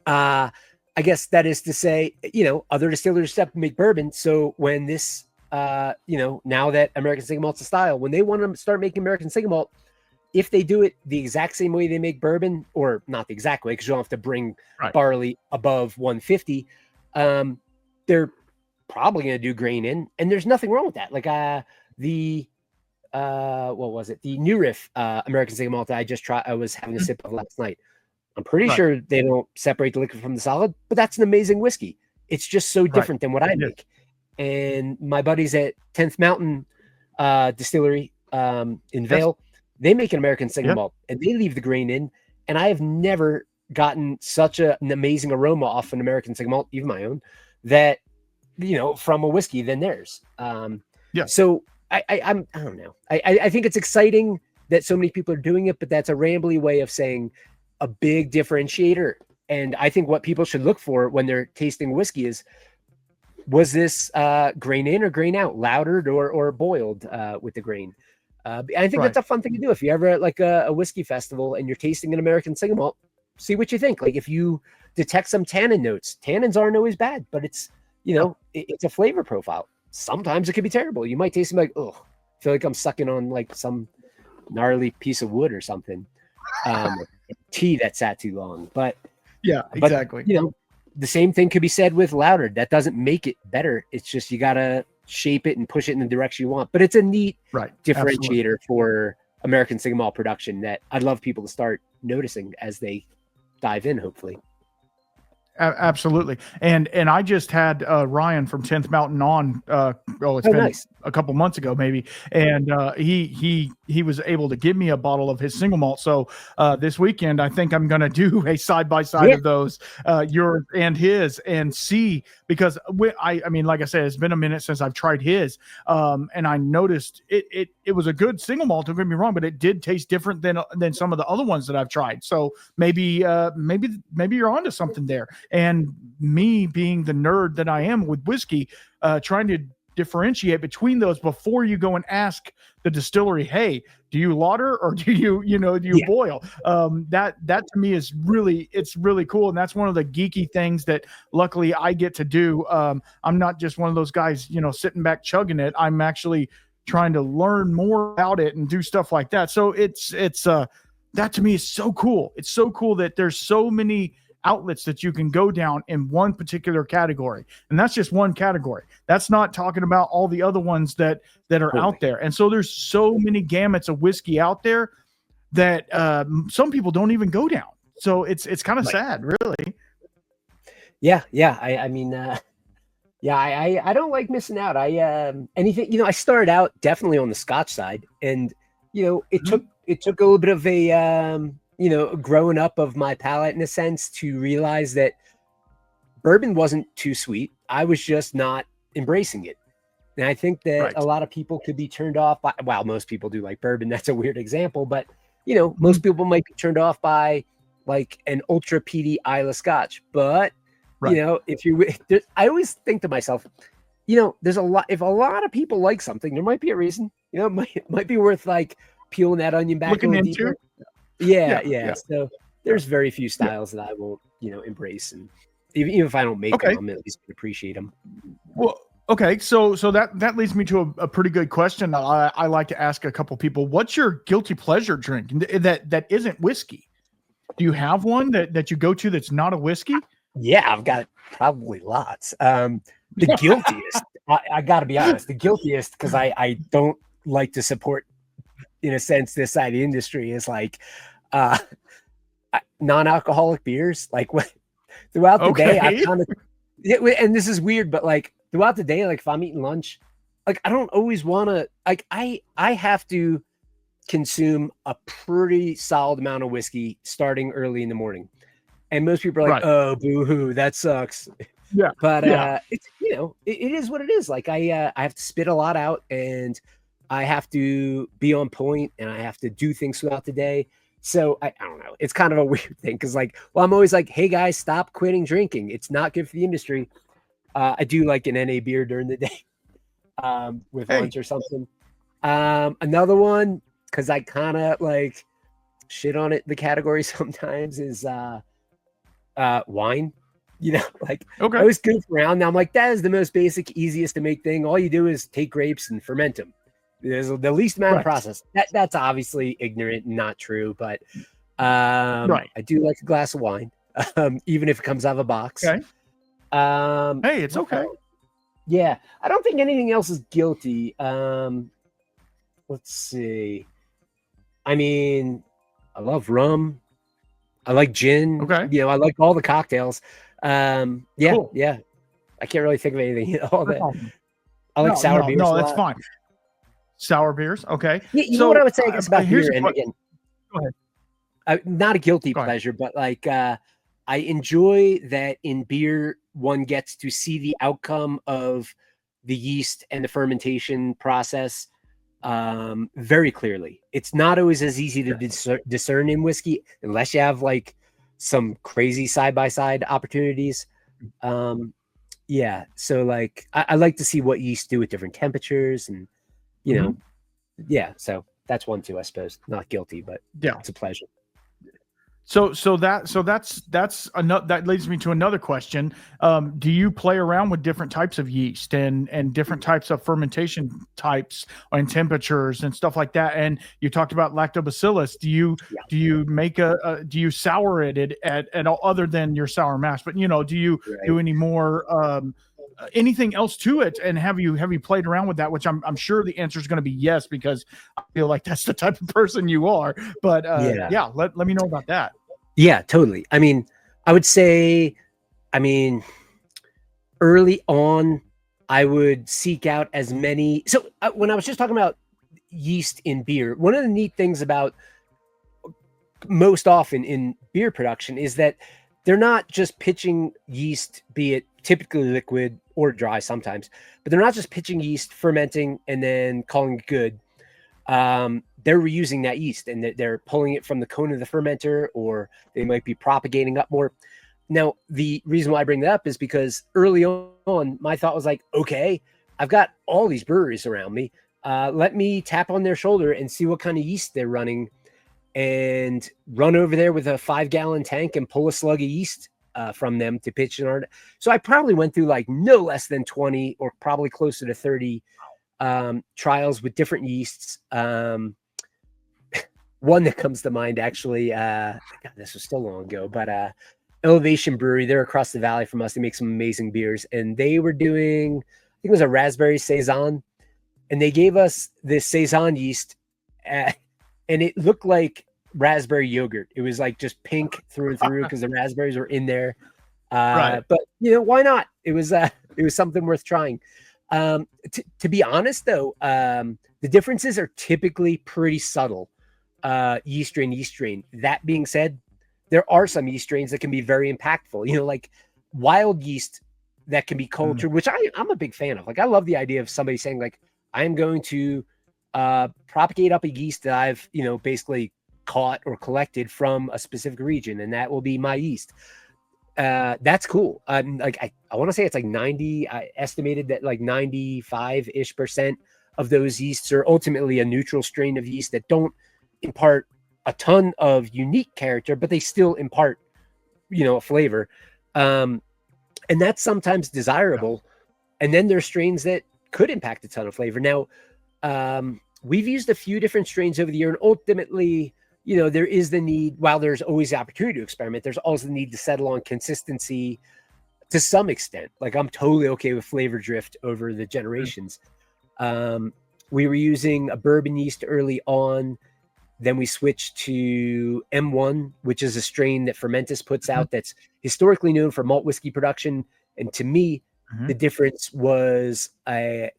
I guess that is to say, you know, other distillers step to make bourbon. So when this, you know, now that American single malt's a style, when they want to start making American single malt, if they do it the exact same way they make bourbon, or not the exact way, because you don't have to bring barley above 150, they're probably going to do grain in, and there's nothing wrong with that. Like what was it? The New Riff American single malt that I just tried, I was having a sip of last night. I'm pretty sure they don't separate the liquid from the solid, but that's an amazing whiskey. It's just so different than what I make. And my buddies at 10th Mountain Distillery in Vale, they make an American single malt, and they leave the grain in. And I have never gotten such an amazing aroma off an American single malt, even my own, that, you know, from a whiskey than theirs. So I don't know. I think it's exciting that so many people are doing it, but that's a rambly way of saying a big differentiator. And I think what people should look for when they're tasting whiskey is, was this grain in or grain out, lautered or boiled with the grain? I think that's a fun thing to do. If you're ever at like a whiskey festival and you're tasting an American single malt, see what you think. Like if you detect some tannin notes, tannins aren't always bad, but it's, you know, it's a flavor profile. Sometimes it could be terrible. You might taste them like, oh, I feel like I'm sucking on like some gnarly piece of wood or something. Tea that sat too long. But exactly. You know, the same thing could be said with lautered. That doesn't make it better. It's just you gotta shape it and push it in the direction you want. But it's a neat differentiator for American single malt production that I'd love people to start noticing as they dive in, hopefully. Absolutely. And I just had Ryan from 10th Mountain on it's been nice. a couple months ago maybe, and he was able to give me a bottle of his single malt. So this weekend I think I'm going to do a side by side of those, yours and his, and see, because I mean, like I said, it's been a minute since I've tried his, and I noticed it was a good single malt, don't get me wrong, but it did taste different than some of the other ones that I've tried. So maybe you're onto something there. And me being the nerd that I am with whiskey, trying to differentiate between those before you go and ask the distillery, hey, do you lauter or do you boil? That to me is really cool. And that's one of the geeky things that luckily I get to do. I'm not just one of those guys, sitting back chugging it. I'm actually trying to learn more about it and do stuff like that. So it's that to me is so cool. It's so cool that there's so many outlets that you can go down in one particular category, and that's just one category. That's not talking about all the other ones that are out there. And so there's so many gamuts of whiskey out there that some people don't even go down. So it's kind of sad, really. Yeah. I mean, I don't like missing out. I started out definitely on the Scotch side, and it took it took a little bit of a growing up of my palate in a sense to realize that bourbon wasn't too sweet. I was just not embracing it. And I think that a lot of people could be turned off by, well, most people do like bourbon. That's a weird example, but most people might be turned off by like an ultra peaty Isla Scotch. But if you, I always think to myself, there's a lot. If a lot of people like something, there might be a reason. It might be worth like peeling that onion back a little deeper. Yeah. So there's very few styles that I won't, embrace, and even if I don't make them, I'm at least appreciate them. Well, okay, so that leads me to a pretty good question. I like to ask a couple people. What's your guilty pleasure drink that isn't whiskey? Do you have one that you go to that's not a whiskey? Yeah, I've got probably lots. The guiltiest, I got to be honest, the guiltiest, because I don't like to support, in a sense, this side of the industry, is like non-alcoholic beers. Like throughout the day, I kind of, and this is weird, but like throughout the day, like if I'm eating lunch, like I don't always want to, like I have to consume a pretty solid amount of whiskey starting early in the morning. And most people are like, oh, boo-hoo, that sucks. Yeah. But it's, it is what it is. Like I have to spit a lot out, and I have to be on point, and I have to do things throughout the day. So I don't know. It's kind of a weird thing, because like, well, I'm always like, hey guys, stop quitting drinking. It's not good for the industry. I do like an NA beer during the day with lunch or something. Another one, because I kind of like shit on it, the category sometimes, is wine. Like I was goofing around. Now I'm like, that is the most basic, easiest to make thing. All you do is take grapes and ferment them. There's the least amount of process. That's obviously ignorant and not true, but I do like a glass of wine, even if it comes out of a box. Okay. Hey, it's okay. Yeah, I don't think anything else is guilty. Let's see. I mean, I love rum. I like gin. Okay. I like all the cocktails. Cool. Yeah. I can't really think of anything. All that. I like sour beers. No, that's fine. Sour beers. Okay. You know what I would say, I guess, about beer, and again, go ahead. Not a guilty pleasure, but like I enjoy that in beer, one gets to see the outcome of the yeast and the fermentation process very clearly. It's not always as easy to discern in whiskey, unless you have like some crazy side-by-side opportunities. So like I like to see what yeast do at different temperatures, and so that's one too, I suppose. Not guilty, but it's a pleasure. So that's another, that leads me to another question. Do you play around with different types of yeast and different types of fermentation types and temperatures and stuff like that? And you talked about lactobacillus. Do you make do you sour it at all, other than your sour mash? But do you do any more anything else to it? And have you played around with that? Which I'm sure the answer is going to be yes, because I feel like that's the type of person you are. But let me know about that. Yeah, totally. I mean, I would say, early on, I would seek out as many. So when I was just talking about yeast in beer, one of the neat things about most often in beer production is that they're not just pitching yeast, be it typically liquid or dry sometimes, but they're not just pitching yeast, fermenting, and then calling it good. They're reusing that yeast, and they're pulling it from the cone of the fermenter, or they might be propagating up more. Now, the reason why I bring that up is because early on, my thought was like, okay, I've got all these breweries around me. Let me tap on their shoulder and see what kind of yeast they're running, and run over there with a 5-gallon tank and pull a slug of yeast from them to pitch an art. So I probably went through like no less than 20 or probably closer to 30 trials with different yeasts. One that comes to mind, actually, God, this was so long ago, but Elevation Brewery, they're across the valley from us. They make some amazing beers, and they were doing, I think it was a raspberry saison, and they gave us this saison yeast, and it looked like raspberry yogurt. It was like just pink through and through because the raspberries were in there. But why not? It was something worth trying. To be honest, though, the differences are typically pretty subtle. yeast strain. That being said, there are some yeast strains that can be very impactful. Like wild yeast that can be cultured, which I'm a big fan of. Like I love the idea of somebody saying like, I'm going to propagate up a yeast that I've, basically caught or collected from a specific region, and that will be my yeast. That's cool. Like I want to say it's like 90. I estimated that like 95% of those yeasts are ultimately a neutral strain of yeast that don't impart a ton of unique character, but they still impart, a flavor. And that's sometimes desirable. And then there's strains that could impact a ton of flavor. Now, we've used a few different strains over the year, and ultimately, there is the need, while there's always the opportunity to experiment, there's also the need to settle on consistency to some extent. Like I'm totally okay with flavor drift over the generations. We were using a bourbon yeast early on. Then we switched to M1, which is a strain that Fermentus puts out that's historically known for malt whiskey production. And to me, the difference was it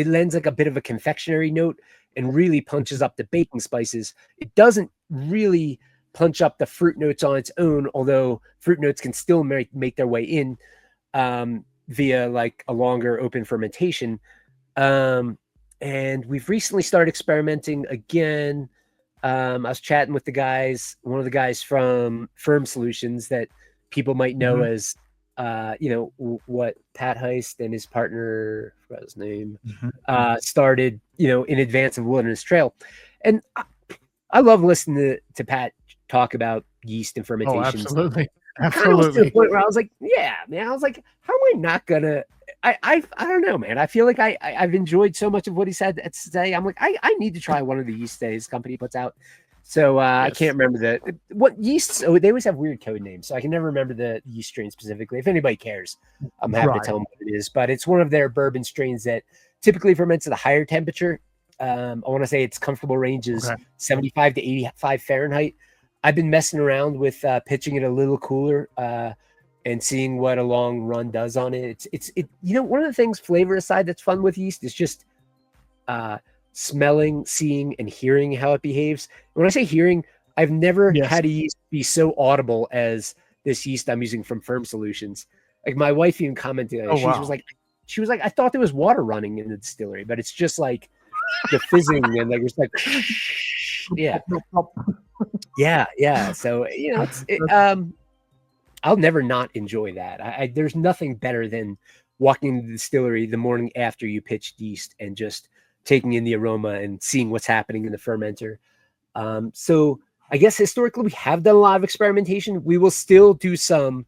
lends like a bit of a confectionery note and really punches up the baking spices. It doesn't really punch up the fruit notes on its own, although fruit notes can still make their way in via like a longer open fermentation. And we've recently started experimenting again. I was chatting with one of the guys from Firm Solutions that people might know as, what Pat Heist and his partner, I forgot his name, started, in advance of Wilderness Trail. And I love listening to Pat talk about yeast and fermentations. Oh, absolutely. Kind of to the point where I was like, yeah, man, I was like, how am I not gonna, I don't know, man. I feel like I've enjoyed so much of what he said today. I'm like, I need to try one of the yeast that his company puts out. So I can't remember what yeasts. Oh, they always have weird code names, so I can never remember the yeast strain specifically. If anybody cares, I'm happy to tell them what it is. But it's one of their bourbon strains that typically ferments at a higher temperature. I want to say its comfortable range is 75 to 85 Fahrenheit. I've been messing around with pitching it a little cooler and seeing what a long run does on it. It's one of the things, flavor aside, that's fun with yeast is just smelling, seeing, and hearing how it behaves. When I say hearing, I've never had a yeast be so audible as this yeast I'm using from Firm Solutions. Like my wife even commented on it. She was like, I thought there was water running in the distillery, but it's just like the fizzing and like it's like yeah. So I'll never not enjoy that. There's nothing better than walking into the distillery the morning after you pitched yeast and just taking in the aroma and seeing what's happening in the fermenter. So I guess historically we have done a lot of experimentation. We will still do some,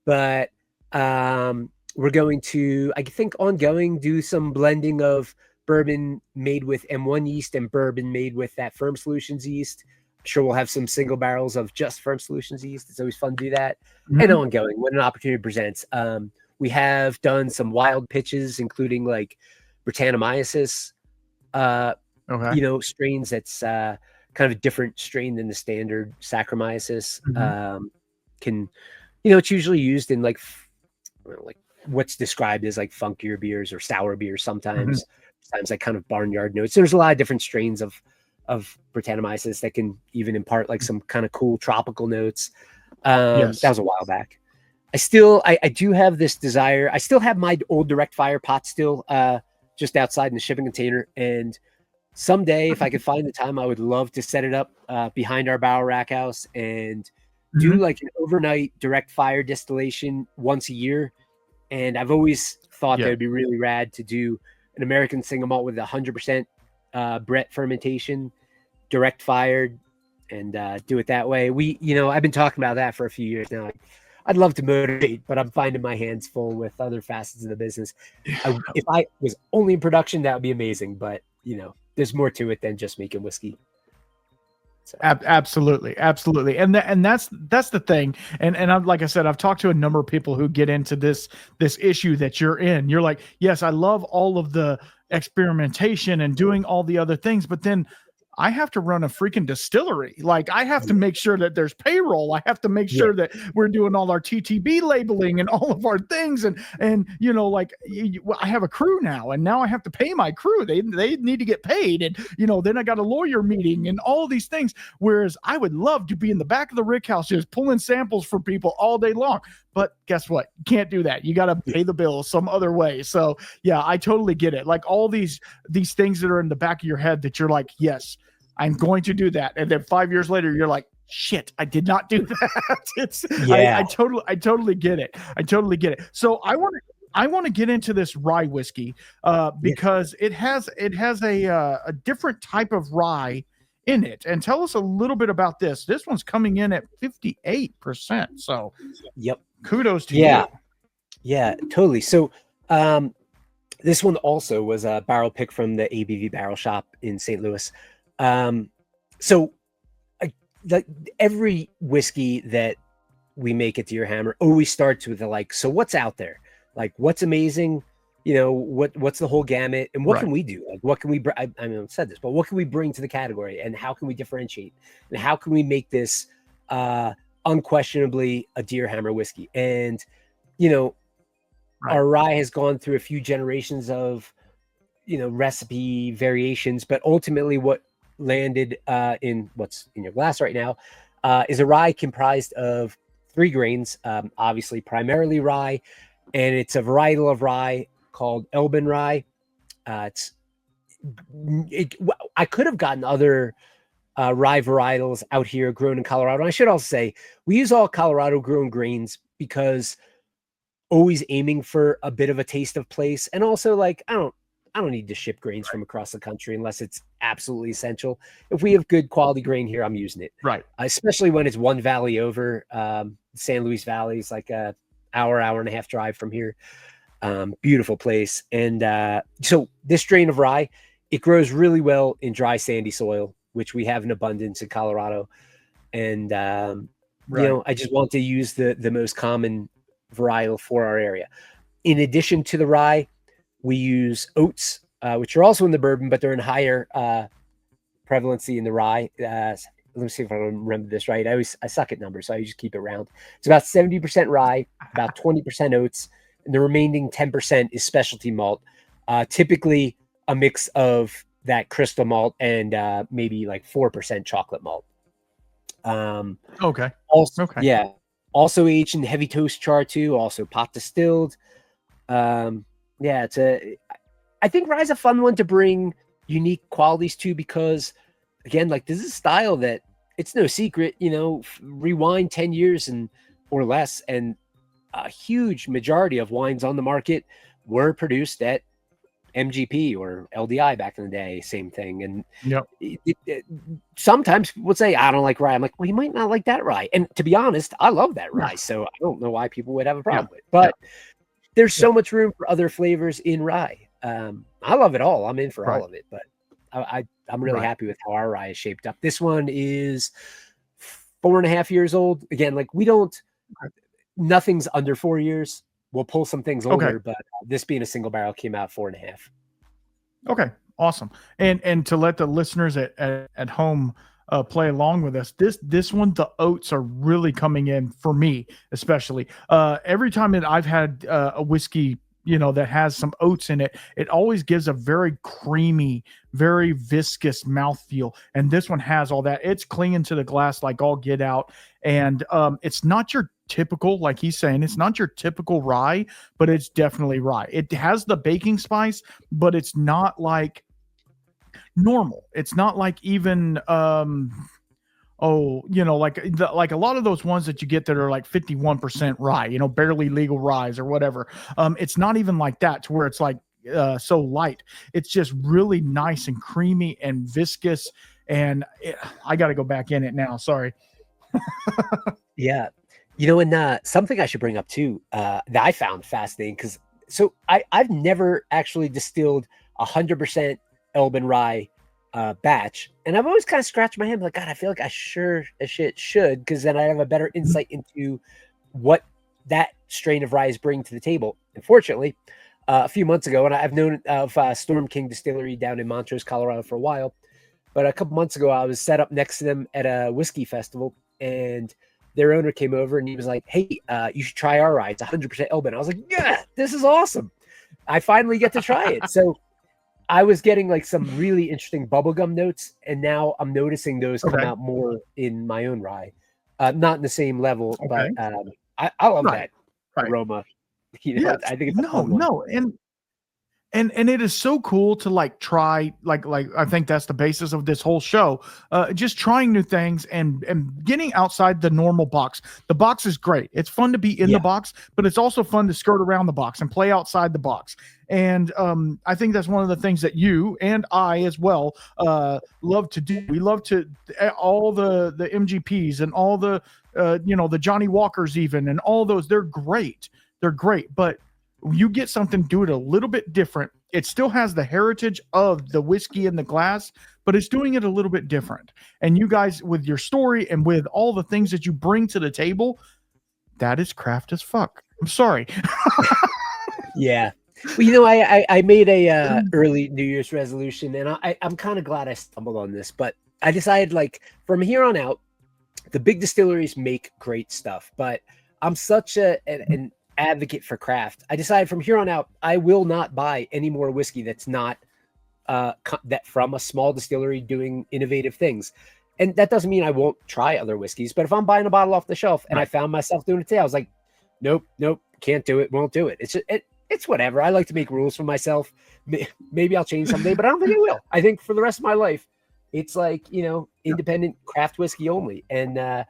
but we're going to, I think, ongoing do some blending of bourbon made with M1 yeast and bourbon made with that Firm Solutions yeast. I'm sure we'll have some single barrels of just Firm Solutions yeast. It's always fun to do that. And ongoing when an opportunity presents. We have done some wild pitches, including like Brettanomyces, strains that's kind of a different strain than the standard Saccharomyces. It's usually used in like what's described as like funkier beers or sour beers sometimes. Sometimes like kind of barnyard notes. There's a lot of different strains of Brettanomyces that can even impart like some kind of cool tropical notes. That was a while back. I do have this desire. I still have my old direct fire pot still just outside in the shipping container. And someday, if I could find the time, I would love to set it up behind our barrel rack house and do like an overnight direct fire distillation once a year. And I've always thought that would be really rad to do an American single malt with 100% Brett fermentation, direct fired, and do it that way. I've been talking about that for a few years now. I'd love to motivate, but I'm finding my hands full with other facets of the business. If I was only in production, that would be amazing. But there's more to it than just making whiskey. So. Absolutely. And that's the thing. And I'm, like I said, I've talked to a number of people who get into this issue that you're in. You're like, yes, I love all of the experimentation and doing all the other things, but then I have to run a freaking distillery. Like, I have to make sure that there's payroll. I have to make sure that we're doing all our TTB labeling and all of our things. And you know, like, I have a crew now, and now I have to pay my crew. They need to get paid. And, you know, then I got a lawyer meeting and all these things. Whereas I would love to be in the back of the rick house just pulling samples for people all day long. But guess what? You can't do that. You got to pay the bill some other way. So yeah, I totally get it. Like, all these things that are in the back of your head that you're like, yes, I'm going to do that. And then 5 years later, you're like, shit, I did not do that. I totally get it. I totally get it. So I want to get into this rye whiskey because it has a different type of rye in it. And tell us a little bit about this. This one's coming in at 58%. So kudos to you. Yeah, totally. So this one also was a barrel pick from the ABV Barrel Shop in St. Louis. So every whiskey that we make at Deerhammer always starts with so what's out there? Like, what's amazing? You know, what's the whole gamut, and what can we do? Like, what can we I mean, I've said this, but what can we bring to the category, and how can we differentiate, and how can we make this unquestionably a Deerhammer whiskey? And, you know, our rye has gone through a few generations of, you know, recipe variations, but ultimately what landed in what's in your glass right now is a rye comprised of 3 grains, obviously primarily rye, and it's a varietal of rye called Elben rye. I could have gotten other rye varietals out here grown in Colorado. And I should also say we use all Colorado grown grains because always aiming for a bit of a taste of place, and also, like, I don't need to ship grains from across the country unless it's absolutely essential. If we have good quality grain here, I'm using it. Right. Especially when it's one valley over. San Luis Valley is like a hour and a half drive from here. Beautiful place. And so this strain of rye, it grows really well in dry, sandy soil, which we have in abundance in Colorado. And, you know, I just want to use the most common varietal for our area. In addition to the rye, we use oats, which are also in the bourbon, but they're in higher prevalency in the rye. Let me see if I remember this right. I suck at numbers, so I just keep it round. It's about 70% rye, about 20% oats, and the remaining 10% is specialty malt, typically a mix of that crystal malt and maybe like 4% chocolate malt. Also aged in heavy toast char too, also pot distilled. I think rye is a fun one to bring unique qualities to, because again, like, this is a style that it's no secret, you know, rewind 10 years or less, and a huge majority of wines on the market were produced at MGP or LDI back in the day, same thing. And sometimes people would say, I don't like rye. I'm like, well, you might not like that rye. And to be honest, I love that rye. So I don't know why people would have a problem with it. But there's so much room for other flavors in rye. I love it all. I'm in for all of it. But I'm really happy with how our rye is shaped up. This one is 4.5 years old. Again, like, nothing's under 4 years. We'll pull some things older, but this being a single barrel came out 4.5. Okay, awesome. And to let the listeners at home play along with us, this one, the oats are really coming in for me, especially. Every time that I've had a whiskey, you know, that has some oats in it, it always gives a very creamy, very viscous mouthfeel. And this one has all that. It's clinging to the glass like all get out. And it's not your typical, like he's saying, it's not your typical rye, but it's definitely rye. It has the baking spice, but it's not like normal. It's not like even like a lot of those ones that you get that are like 51% rye, you know, barely legal rye or whatever. It's not even like that, to where it's like so light. It's just really nice and creamy and viscous. And I got to go back in it now. Sorry. Yeah. You know, and something I should bring up too, that I found fascinating, because I've never actually distilled 100% Elben rye batch, and I've always kind of scratched my head like, God, I feel like I sure as shit should, because then I have a better insight into what that strain of rye is bringing to the table. Unfortunately, a few months ago, and I've known of Storm King Distillery down in Montrose, Colorado for a while. But a couple months ago, I was set up next to them at a whiskey festival, and their owner came over and he was like, "Hey, you should try our rye. It's 100% Elbin." I was like, "Yeah, this is awesome. I finally get to try it." So I was getting like some really interesting bubblegum notes, and now I'm noticing those come out more in my own rye. Not in the same level, but I love that aroma. You know, I think it's a fun one. And it is so cool to like try like I think that's the basis of this whole show. Just trying new things and getting outside the normal box. The box is great. It's fun to be in the box, but it's also fun to skirt around the box and play outside the box. And I think that's one of the things that you and I as well love to do. We love to all the MGPs and all the the Johnny Walkers even, and all those. They're great. They're great, but you get something, do it a little bit different. It still has the heritage of the whiskey in the glass, but it's doing it a little bit different. And you guys, with your story and with all the things that you bring to the table, that is craft as fuck. I'm sorry. Yeah. Well, I made a early New Year's resolution, and I'm kind of glad I stumbled on this, but I decided, like, from here on out, the big distilleries make great stuff, but I'm such an advocate for craft. I decided from here on out, I will not buy any more whiskey that's not that from a small distillery doing innovative things. And that doesn't mean I won't try other whiskeys, but if I'm buying a bottle off the shelf and I found myself doing it today, I was like, nope, can't do it, won't do it. It's whatever. I like to make rules for myself. Maybe I'll change someday, but I don't think I will. I think for the rest of my life, it's like, independent craft whiskey only. And I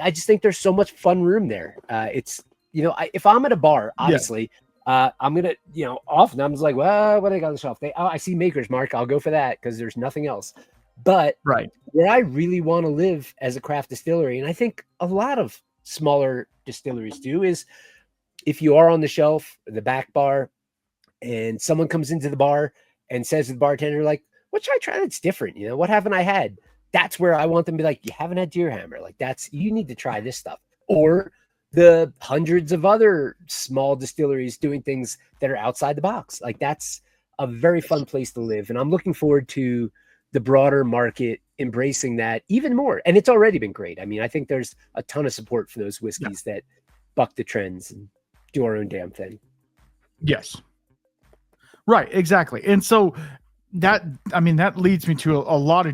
just think there's so much fun room there. It's, if I'm at a bar, obviously, I'm going to, often I'm just like, well, what do they got on the shelf? I see Maker's Mark. I'll go for that because there's nothing else. But where I really want to live as a craft distillery, and I think a lot of smaller distilleries do, is if you are on the shelf, the back bar, and someone comes into the bar and says to the bartender, like, what should I try that's different? What haven't I had? That's where I want them to be like, you haven't had Deerhammer. Like, you need to try this stuff. Or the hundreds of other small distilleries doing things that are outside the box. Like, that's a very fun place to live. And I'm looking forward to the broader market embracing that even more. And it's already been great. I mean, I think there's a ton of support for those whiskeys that buck the trends and do our own damn thing. Yes. Right. Exactly. And so that leads me to a lot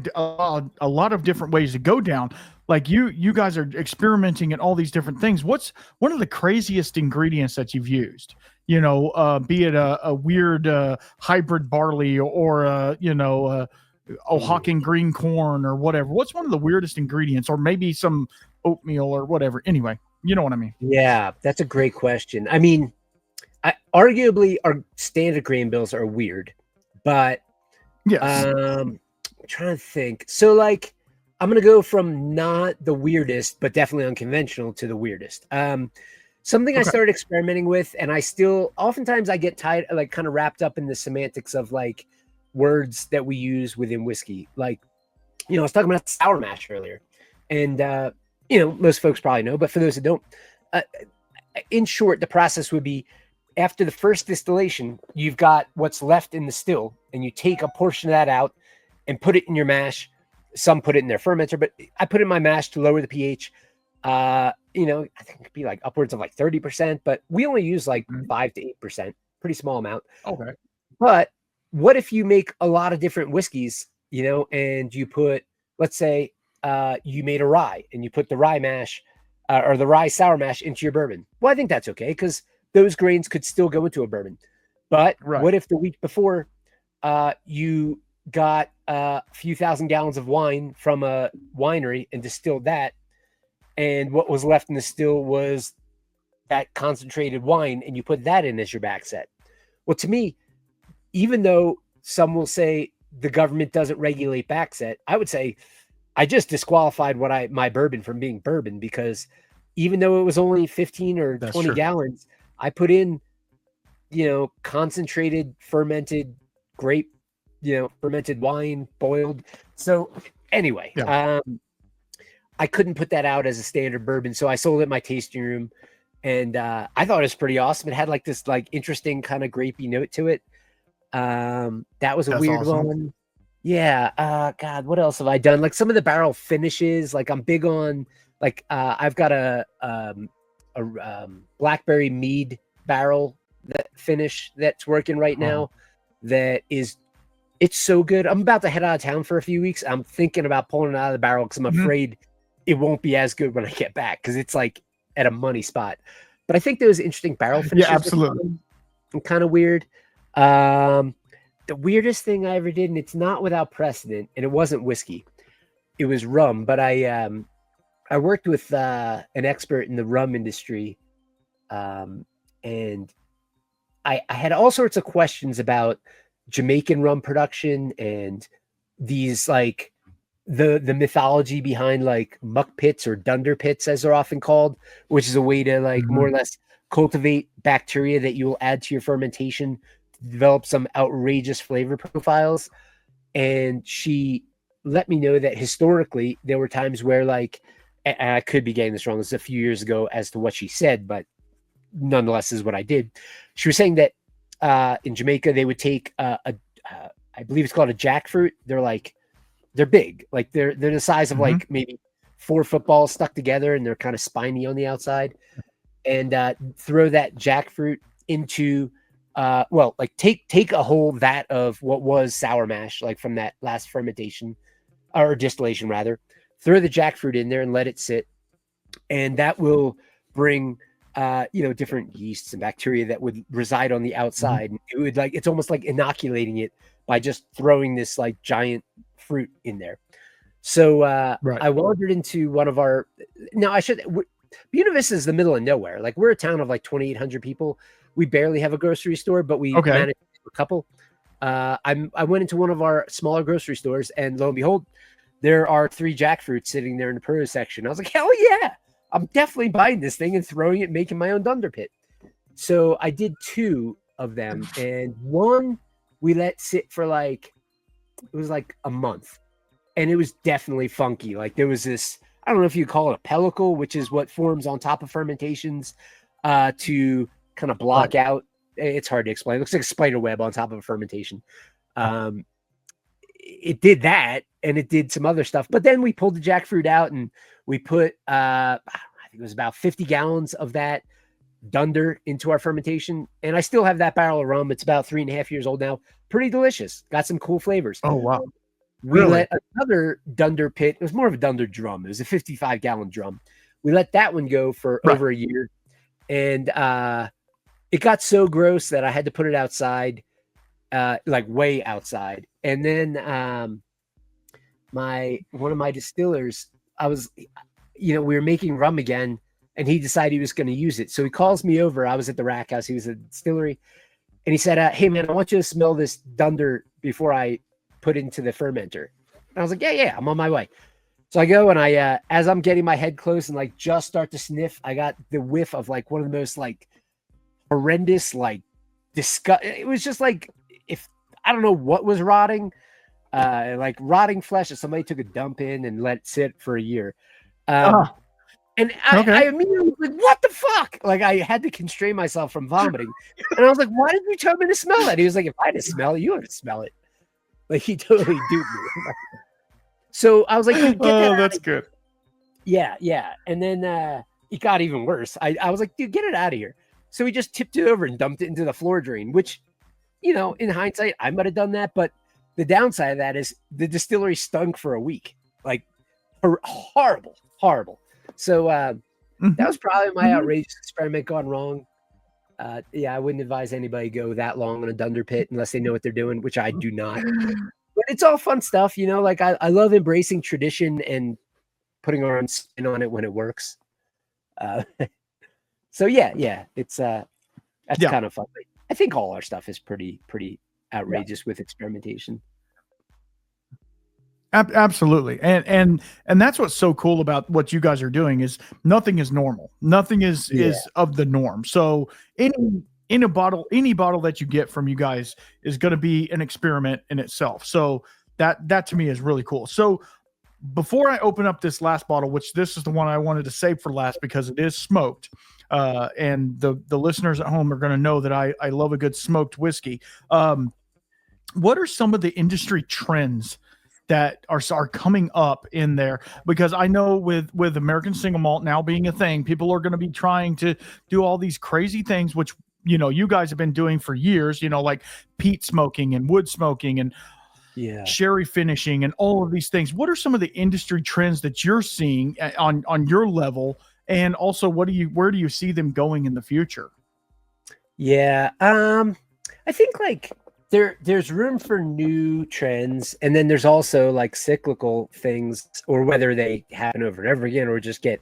of different ways to go down. Like you guys are experimenting in all these different things. What's one of the craziest ingredients that you've used? Be it a weird hybrid barley or Oaxacan green corn or whatever. What's one of the weirdest ingredients, or maybe some oatmeal or whatever? Anyway, you know what I mean? Yeah, that's a great question. I mean, arguably our standard grain bills are weird, but I'm trying to think. So, like, I'm going to go from not the weirdest, but definitely unconventional to the weirdest. Something I started experimenting with, and oftentimes I get tied, like, kind of wrapped up in the semantics of, like, words that we use within whiskey. Like, I was talking about sour mash earlier, and, most folks probably know, but for those that don't, in short, the process would be, after the first distillation, you've got what's left in the still, and you take a portion of that out and put it in your mash. Some put it in their fermenter, but I put it in my mash to lower the pH. I think it could be like upwards of like 30%, but we only use like 5 to 8%, pretty small amount. Okay. But what if you make a lot of different whiskeys, and you put, let's say, you made a rye and you put the rye mash or the rye sour mash into your bourbon? Well, I think that's okay, because those grains could still go into a bourbon. But what if the week before you got a few thousand gallons of wine from a winery and distilled that, and what was left in the still was that concentrated wine, and you put that in as your back set? Well, to me, even though some will say the government doesn't regulate back set, I would say I just disqualified my bourbon from being bourbon, because even though it was only 15 or 20 gallons, I put in, concentrated fermented grape, fermented wine, boiled. So anyway, I couldn't put that out as a standard bourbon. So I sold it in my tasting room, and I thought it was pretty awesome. It had like this like interesting kind of grapey note to it. That was a weird one. Yeah. God, what else have I done? Like some of the barrel finishes. Like I'm big on like I've got a blackberry mead barrel that finish that's working right now. That is, it's so good. I'm about to head out of town for a few weeks. I'm thinking about pulling it out of the barrel because I'm afraid it won't be as good when I get back because it's like at a money spot. But I think those interesting barrel finishes. Yeah, absolutely. And kind of weird. The weirdest thing I ever did, and it's not without precedent, and it wasn't whiskey, it was rum. But I worked with an expert in the rum industry, and I had all sorts of questions about Jamaican rum production and these like the mythology behind like muck pits or dunder pits as they're often called, which is a way to like more or less cultivate bacteria that you will add to your fermentation to develop some outrageous flavor profiles. And she let me know that historically there were times where like, and I could be getting this wrong, this is a few years ago as to what she said, but nonetheless is what I did. She was saying that in Jamaica they would take I believe it's called a jackfruit. They're big, like they're the size of like maybe 4 footballs stuck together, and they're kind of spiny on the outside. And throw that jackfruit into like take a whole vat of what was sour mash, like from that last fermentation or distillation rather. Throw the jackfruit in there and let it sit, and that will bring different yeasts and bacteria that would reside on the outside. It would like, it's almost like inoculating it by just throwing this like giant fruit in there. So I wandered into one of our, Buena Vista is the middle of nowhere. Like we're a town of like 2,800 people. We barely have a grocery store, but we managed a couple. I went into one of our smaller grocery stores, and lo and behold, there are 3 jackfruits sitting there in the produce section. I was like, hell yeah, I'm definitely buying this thing and throwing it, making my own dunder pit. So I did 2 of them, and one we let sit for like, it was like a month, and it was definitely funky. Like there was this, I don't know if you call it a pellicle, which is what forms on top of fermentations to kind of block out. It's hard to explain. It looks like a spider web on top of a fermentation. It did that, and it did some other stuff. But then we pulled the jackfruit out, and we put, I think it was about 50 gallons of that dunder into our fermentation. And I still have that barrel of rum. It's about 3.5 years old now. Pretty delicious. Got some cool flavors. Oh, wow. We let another dunder pit. It was more of a dunder drum. It was a 55-gallon drum. We let that one go for over a year. And it got so gross that I had to put it outside, like way outside. And then one of my distillers, we were making rum again, and he decided he was going to use it. So he calls me over. I was at the rack house. He was at the distillery. And he said, hey, man, I want you to smell this dunder before I put it into the fermenter. And I was like, yeah, I'm on my way. So I go, and I, as I'm getting my head close and like just start to sniff, I got the whiff of like one of the most like horrendous, like disgust. It was just like, if I don't know what was rotting, like rotting flesh that somebody took a dump in and let it sit for a year. And I immediately was like, what the fuck? Like I had to constrain myself from vomiting. And I was like, why did you tell me to smell that? He was like, if I had to smell it, you had to smell it. Like he totally duped me. So I was like, dude, get that that's good. Yeah. And then it got even worse. I was like, dude, get it out of here. So we just tipped it over and dumped it into the floor drain, which, in hindsight, I might have done that. But the downside of that is the distillery stunk for a week. Like horrible. So that was probably my outrageous experiment gone wrong. I wouldn't advise anybody go that long on a dunder pit unless they know what they're doing, which I do not. But it's all fun stuff, like I love embracing tradition and putting our own spin on it when it works. So yeah, it's that's kind of fun. I think all our stuff is pretty outrageous with experimentation. Absolutely. And that's what's so cool about what you guys are doing is nothing is normal. Nothing is of the norm. So any bottle that you get from you guys is going to be an experiment in itself. So that to me is really cool. So before I open up this last bottle, which this is the one I wanted to save for last because it is smoked, and the listeners at home are going to know that I love a good smoked whiskey. what are some of the industry trends that are coming up in there? Because I know with American single malt now being a thing, people are going to be trying to do all these crazy things, which you guys have been doing for years. Like peat smoking and wood smoking and sherry finishing and all of these things. What are some of the industry trends that you're seeing on your level, and also where do you see them going in the future? Yeah, I think like there's room for new trends, and then there's also like cyclical things, or whether they happen over and over again, or just get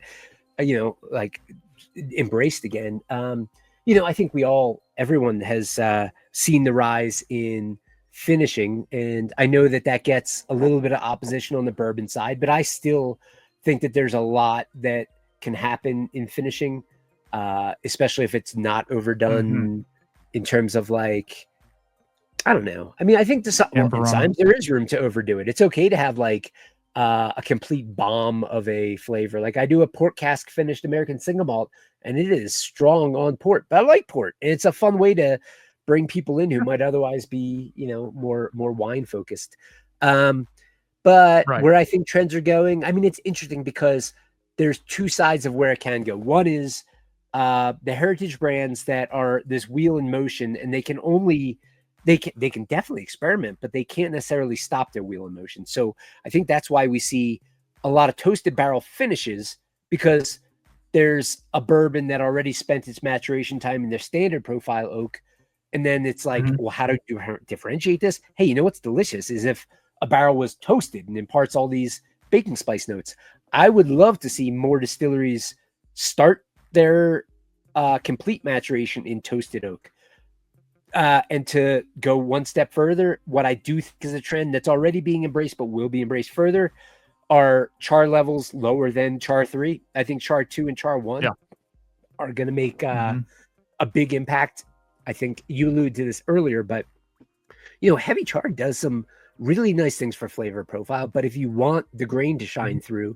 like embraced again. I think everyone has seen the rise in finishing, and I know that gets a little bit of opposition on the bourbon side, but I still think that there's a lot that can happen in finishing, especially if it's not overdone in terms of like, I don't know. I mean, I think sometimes there is room to overdo it. It's okay to have like a complete bomb of a flavor. Like I do a port cask finished American single malt, and it is strong on port, but I like port. And it's a fun way to bring people in who might otherwise be, more wine focused. But Right. where I think trends are going, I mean, it's interesting because there's two sides of where it can go. One is the heritage brands that are this wheel in motion, and they can definitely experiment, but they can't necessarily stop their wheel in motion. So I think that's why we see a lot of toasted barrel finishes, because there's a bourbon that already spent its maturation time in their standard profile oak. And then it's like, well, how do you differentiate this? Hey, you know what's delicious is if a barrel was toasted and imparts all these baking spice notes. I would love to see more distilleries start their complete maturation in toasted oak. And to go one step further, what I do think is a trend that's already being embraced but will be embraced further are char levels lower than char 3. I think char 2 and char 1 are going to make a big impact. I think you alluded to this earlier, but heavy char does some really nice things for flavor profile. But if you want the grain to shine through,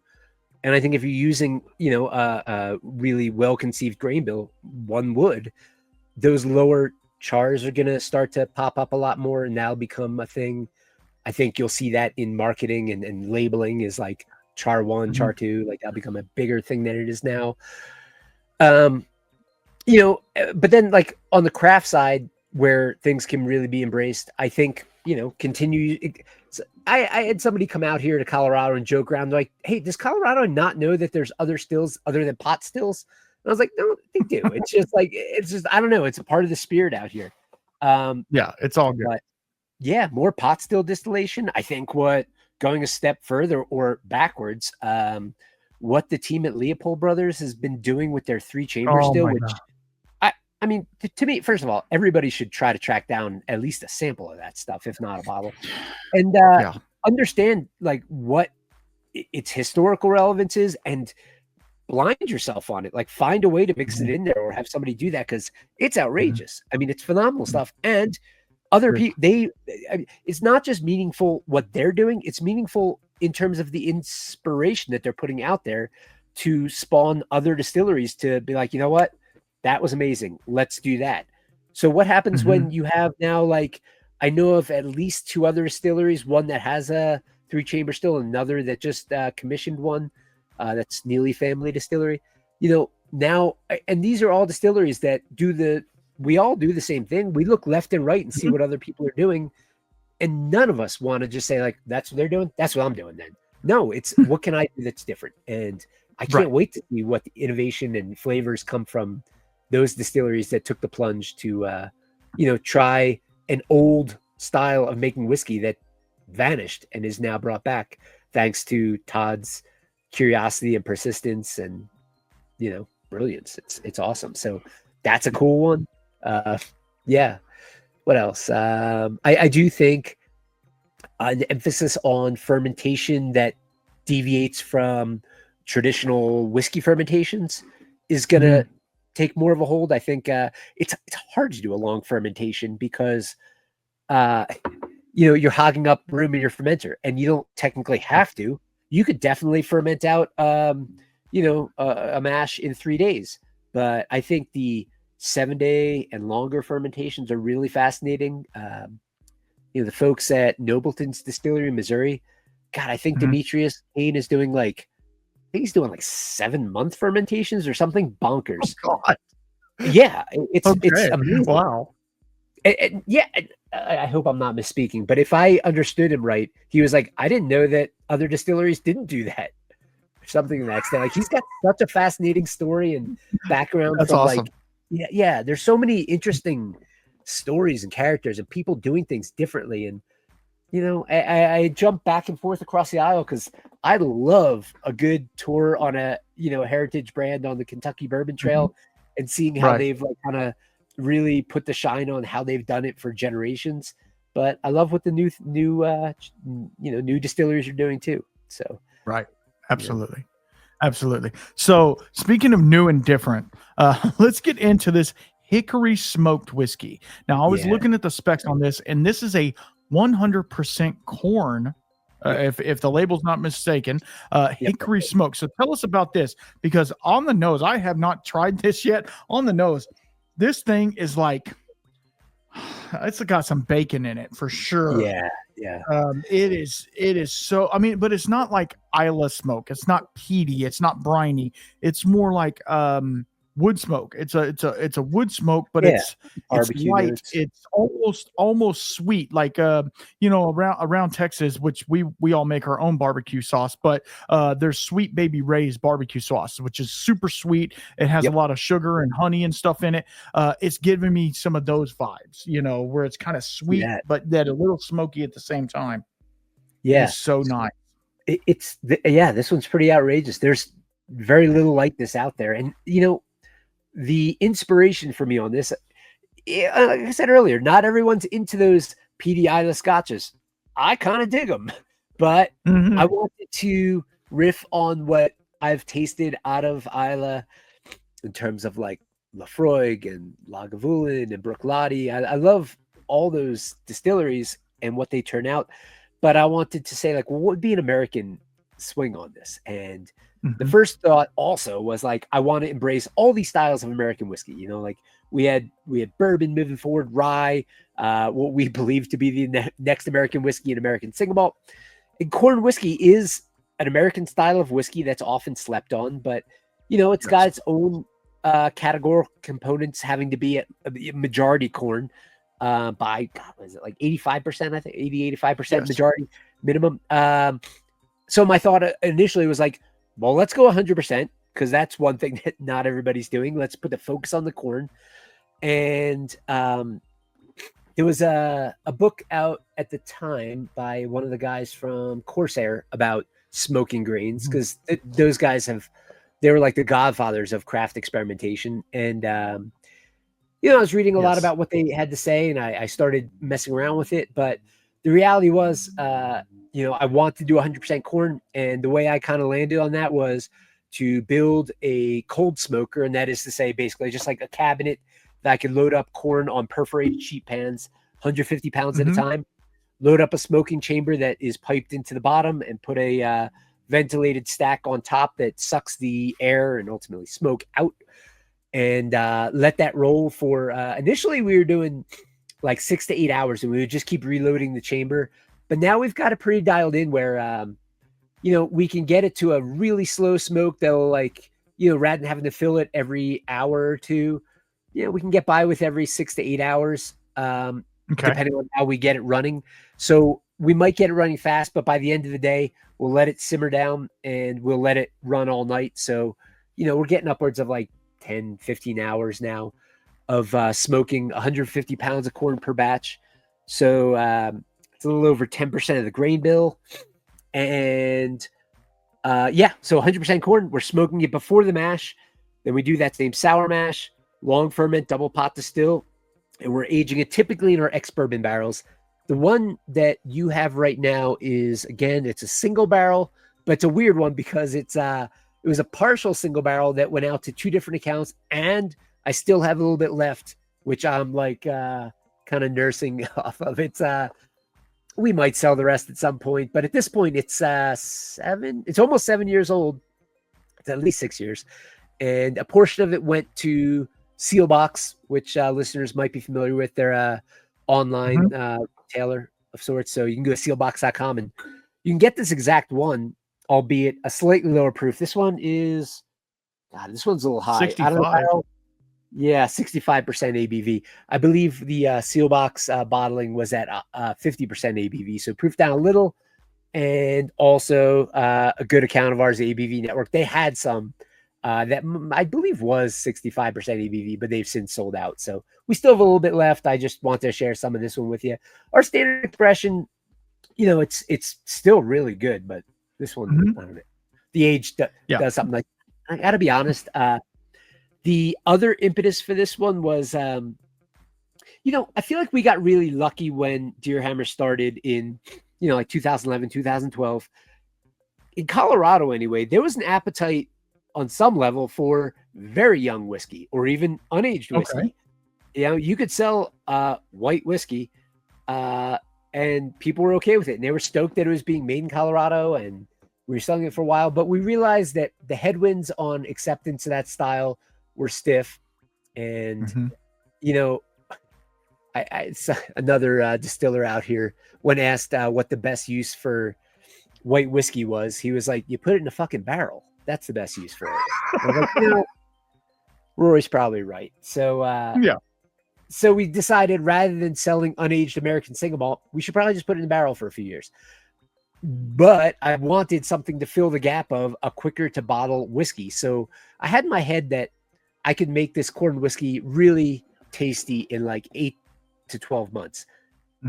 and I think if you're using a really well conceived grain bill, one would, those lower chars are going to start to pop up a lot more, and that'll become a thing. I think you'll see that in marketing and labeling is like char 1, char 2, like that'll become a bigger thing than it is now. But then like on the craft side where things can really be embraced, I think, continue. I had somebody come out here to Colorado and joke around like, hey, does Colorado not know that there's other stills other than pot stills? And I was like, no, they do. It's just, I don't know. It's a part of the spirit out here. Yeah, it's all good. But yeah, more pot still distillation. I think going a step further or backwards, what the team at Leopold Brothers has been doing with their 3-chamber still, which I mean, to me, first of all, everybody should try to track down at least a sample of that stuff, if not a bottle, and understand like what its historical relevance is, and blind yourself on it. Like find a way to mix it in there, or have somebody do that, because it's outrageous. I mean, it's phenomenal stuff, and other people. It's not just meaningful what they're doing; it's meaningful in terms of the inspiration that they're putting out there to spawn other distilleries to be like, you know what. That was amazing. Let's do that. So what happens when you have now, like, I know of at least 2 other distilleries, one that has a 3-chamber still, another that just commissioned one. That's Neely Family Distillery. Now, and these are all distilleries that we all do the same thing. We look left and right and see what other people are doing. And none of us want to just say like, that's what they're doing. That's what I'm doing then. No, it's what can I do that's different? And I can't wait to see what the innovation and flavors come from those distilleries that took the plunge to, try an old style of making whiskey that vanished and is now brought back thanks to Todd's curiosity and persistence and, brilliance. It's awesome. So that's a cool one. Yeah. What else? I do think an emphasis on fermentation that deviates from traditional whiskey fermentations is going to take more of a hold. I think it's hard to do a long fermentation because you're hogging up room in your fermenter, and you don't technically have to. You could definitely ferment out a mash in 3 days, but I think the 7-day and longer fermentations are really fascinating. the folks at Nobleton's Distillery in Missouri. God, I think Mhm. Demetrius Kane is doing I think he's doing 7-month fermentations or something Oh bonkers. God. Yeah, it's Okay. amazing. Wow. Yeah, I hope I'm not misspeaking, but if I understood him right, he was like, I didn't know that other distilleries didn't do that, or something to that extent. Like, he's got such a fascinating story and background That's from awesome. yeah. There's so many interesting stories and characters and people doing things differently. And I jump back and forth across the aisle because I love a good tour on a heritage brand on the Kentucky Bourbon Mhm. Trail and seeing how Right. they've kind of really put the shine on how they've done it for generations. But I love what the new distilleries are doing too. So Right. you know, Absolutely. Absolutely. So, speaking of new and different, let's get into this hickory smoked whiskey. Now, I was yeah, looking at the specs on this, and this is a 100% corn, yep, if the label's not mistaken, yep. hickory smoke. So, tell us about this because on the nose, I have not tried this yet. On the nose, this thing is like, it's got some bacon in it for sure. Yeah, yeah, It is so, I mean, but it's not like Isla smoke. It's not peaty. It's not briny. It's more like wood smoke. It's a wood smoke, but yeah. it's Barbecue light. notes. It's almost sweet, like around Texas, which we all make our own barbecue sauce, but there's Sweet Baby Ray's barbecue sauce, which is super sweet. It has a Yep. lot of sugar and honey and stuff in it. It's giving me some of those vibes, where it's kind of sweet, Yeah, but that a little smoky at the same time. It yeah. is so nice. Yeah. This one's pretty outrageous. There's very little like this out there, and the inspiration for me on this, like I said earlier, not everyone's into those peaty Isla scotches. I kind of dig them, but I Mhm. wanted to riff on what I've tasted out of Isla in terms of like Lafroig and Lagavulin and Bruichladdich. I love all those distilleries and what they turn out, but I wanted to say like, well, what would be an American swing on this? And the Mhm. first thought also was like, I want to embrace all these styles of American whiskey. Like we had bourbon moving forward, rye, what we believe to be the next American whiskey and American single malt. And corn whiskey is an American style of whiskey that's often slept on, but it's got Yes. its own categorical components having to be at a majority corn by God, was it like 85%? I think 85% Yes. majority minimum. So my thought initially was like, well, let's go 100% because that's one thing that not everybody's doing. Let's put the focus on the corn. And there was a book out at the time by one of the guys from Corsair about smoking grains Mhm. because those guys they were like the godfathers of craft experimentation. And I was reading a lot Yes. about what they had to say, and I started messing around with it. But the reality was, I want to do 100% corn, and the way I kind of landed on that was to build a cold smoker, and that is to say, basically, just like a cabinet that I could load up corn on perforated sheet pans, 150 pounds at a Mhm. time. Load up a smoking chamber that is piped into the bottom, and put a ventilated stack on top that sucks the air and ultimately smoke out, and let that roll for initially we were doing like 6 to 8 hours, and we would just keep reloading the chamber. But now we've got it pretty dialed in where we can get it to a really slow smoke that'll rather than having to fill it every hour or two, we can get by with every 6 to 8 hours, Okay. depending on how we get it running. So we might get it running fast, but by the end of the day, we'll let it simmer down and we'll let it run all night. So, we're getting upwards of like 10, 15 hours now of smoking 150 pounds of corn per batch. So it's a little over 10% of the grain bill. And so 100% corn. We're smoking it before the mash. Then we do that same sour mash, long ferment, double pot distill, and we're aging it typically in our ex-bourbon barrels. The one that you have right now is, again, it's a single barrel, but it's a weird one because it was a partial single barrel that went out to two different accounts, and I still have a little bit left, which I'm like kind of nursing off of. We might sell the rest at some point, but at this point it's it's almost 7 years old. It's at least 6 years. And a portion of it went to Sealbox, which listeners might be familiar with. They're a online Mhm. retailer. of sorts. So you can go to sealbox.com and you can get this exact one, albeit a slightly lower proof. This one is, God, this one's a little high. 65. Yeah, 65% ABV. I believe the Sealbox bottling was at 50% ABV. So proof down a little, and also a good account of ours, the ABV Network. They had some that I believe was 65% ABV, but they've since sold out. So we still have a little bit left. I just want to share some of this one with you. Our standard expression, it's still really good, but this one, I don't know. The age does something like, I got to be honest. The other impetus for this one was, I feel like we got really lucky when Deerhammer started in, like 2011, 2012. In Colorado, anyway, there was an appetite on some level for very young whiskey or even unaged whiskey. Okay. You could sell white whiskey and people were okay with it. And they were stoked that it was being made in Colorado, and we were selling it for a while. But we realized that the headwinds on acceptance of that style were stiff. And, it's another distiller out here, when asked what the best use for white whiskey was, he was like, you put it in a fucking barrel. That's the best use for it. Like, Rory's probably right. So, so we decided, rather than selling unaged American single malt, we should probably just put it in the barrel for a few years. But I wanted something to fill the gap of a quicker to bottle whiskey. So I had in my head that I could make this corn whiskey really tasty in like 8 to 12 months.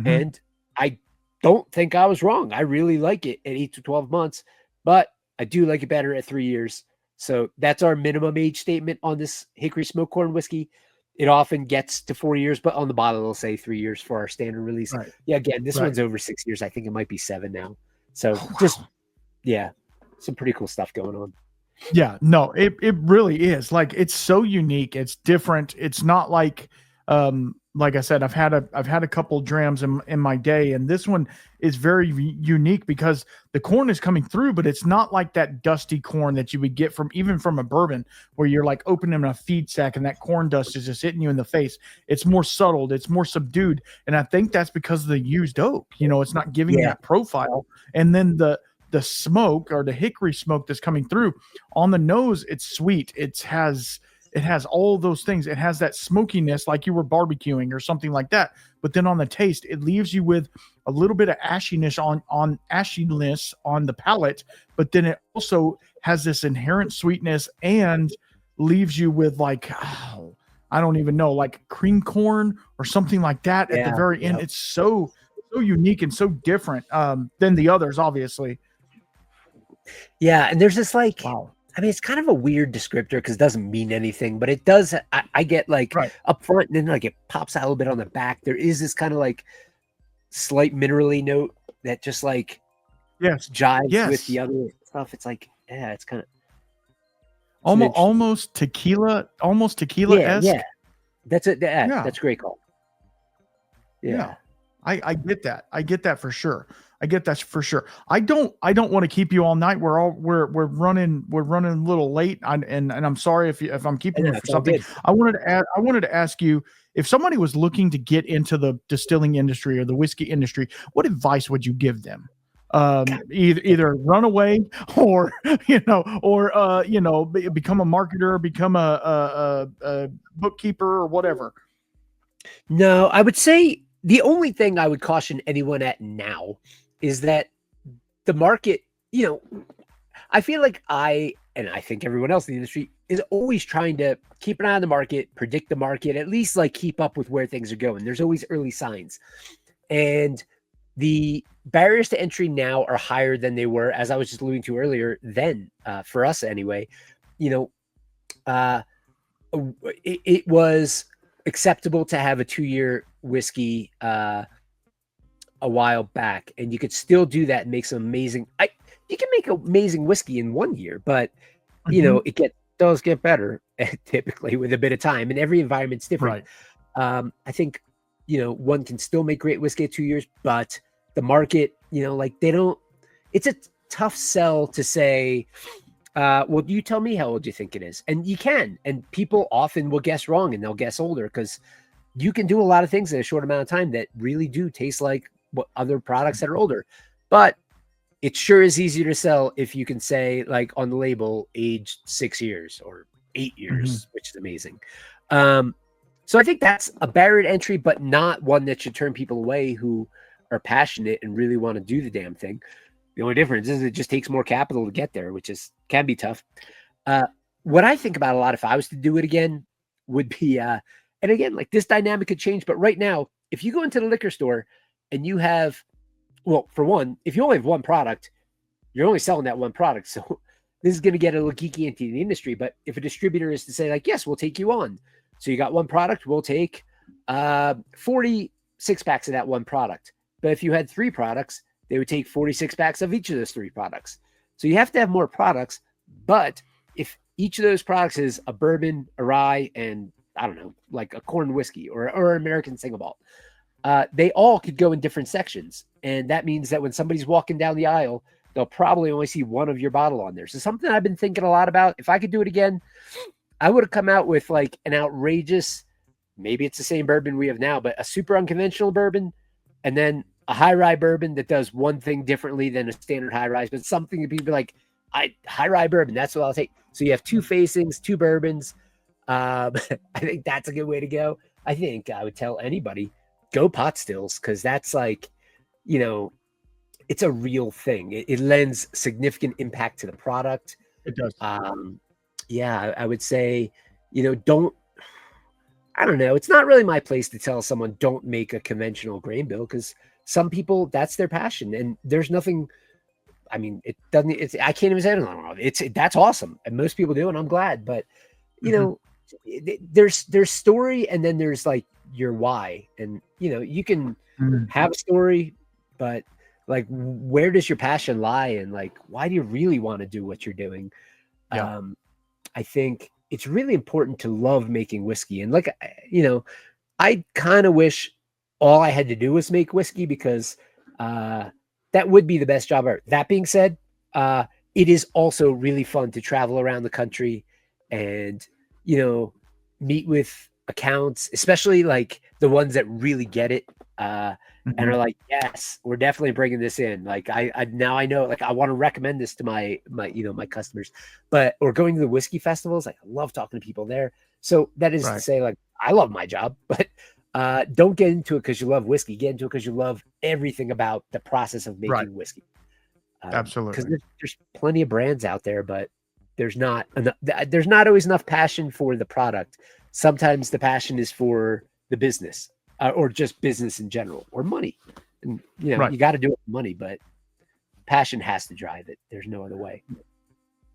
And I don't think I was wrong. I really like it at 8 to 12 months, but I do like it better at 3 years. So that's our minimum age statement on this hickory smoked corn whiskey. It often gets to 4 years, but on the bottle, it'll say 3 years for our standard release. Right. Yeah. Again, this one's over 6 years. I think it might be 7 now. So some pretty cool stuff going on. Yeah, no, it really is. Like, it's so unique. It's different. It's not like I said, I've had a couple drams in my day, and this one is very unique because the corn is coming through, but it's not like that dusty corn that you would get from a bourbon, where you're like opening a feed sack and that corn dust is just hitting you in the face. It's more subtle, it's more subdued, and I think that's because of the used oak. It's not giving that profile. And then the smoke, or the hickory smoke that's coming through on the nose, it's sweet. It has all those things. It has that smokiness, like you were barbecuing or something like that. But then on the taste, it leaves you with a little bit of ashiness on the palate. But then it also has this inherent sweetness and leaves you with like, I don't even know, like cream corn or something like that at the very end. It's so unique and so different than the others, obviously. Yeah, and there's this like, I mean, it's kind of a weird descriptor because it doesn't mean anything, but it does. I get like up front, and then like it pops out a little bit on the back. There is this kind of like slight minerally note that just like jives with the other stuff. It's like, it's kind of almost tequila esque. Yeah, that's it. That's a great call. Yeah. I get that. I get that for sure. I don't want to keep you all night. We're running a little late, and I'm sorry if I'm keeping you for something. I wanted to ask you, if somebody was looking to get into the distilling industry or the whiskey industry, what advice would you give them? Either run away or become a marketer, become a bookkeeper or whatever. No, I would say the only thing I would caution anyone at now is that the market, I feel like I think everyone else in the industry is always trying to keep an eye on the market, predict the market, at least like keep up with where things are going. There's always early signs. And the barriers to entry now are higher than they were, as I was just alluding to earlier, then for us anyway. It was acceptable to have a 2-year whiskey a while back, and you could still do that and make some amazing. You can make amazing whiskey in 1 year, but it does get better typically with a bit of time, and every environment's different. Right. I think one can still make great whiskey at 2 years, but the market, they don't. It's a tough sell to say. Well, you tell me how old you think it is, and you can, and people often will guess wrong, and they'll guess older because you can do a lot of things in a short amount of time that really do taste like what other products that are older. But it sure is easier to sell if you can say, like, on the label, aged 6 years or 8 years, which is amazing. So I think that's a barrier to entry, but not one that should turn people away who are passionate and really want to do the damn thing. The only difference is it just takes more capital to get there, which can be tough. What I think about a lot, if I was to do it again, would be, and again, like, this dynamic could change, but right now, if you go into the liquor store and you have, well, for one, if you only have one product, you're only selling that one product. So this is going to get a little geeky into the industry. But if a distributor is to say, like, yes, we'll take you on. So you got one product, we'll take 46 packs of that one product. But if you had 3 products, they would take 46 packs of each of those 3 products. So you have to have more products. But if each of those products is a bourbon, a rye, and I don't know, like a corn whiskey or American single malt, they all could go in different sections. And that means that when somebody's walking down the aisle, they'll probably only see one of your bottle on there. So something I've been thinking a lot about, if I could do it again, I would have come out with like an outrageous, maybe it's the same bourbon we have now, but a super unconventional bourbon, and then a high rye bourbon that does one thing differently than a standard high rise, but something that people like, high rye bourbon, that's what I'll take. So you have 2 facings, 2 bourbons. I think that's a good way to go. I think I would tell anybody, go pot stills, because that's like, it's a real thing. It lends significant impact to the product. It does. Yeah, I would say, I don't know. It's not really my place to tell someone don't make a conventional grain bill, because some people, that's their passion, and there's nothing. I mean, it doesn't. I can't even say it. That's awesome, and most people do, and I'm glad. But there's story, and then there's like your why, and you can have a story, but like, where does your passion lie, and like, why do you really want to do what you're doing? Yeah. I think it's really important to love making whiskey. And like, I kind of wish all I had to do was make whiskey, because that would be the best job ever. That being said, it is also really fun to travel around the country and, meet with accounts, especially like the ones that really get it. And are like, yes, we're definitely bringing this in. Like, I now I know, like, I want to recommend this to my my customers, or going to the whiskey festivals. Like, I love talking to people there. So that is to say, like, I love my job, but don't get into it because you love whiskey. Get into it because you love everything about the process of making whiskey. Absolutely. Because there's plenty of brands out there, but there's not always enough passion for the product. Sometimes the passion is for the business. Or just business in general, or money. And, you got to do it for money, but passion has to drive it. There's no other way.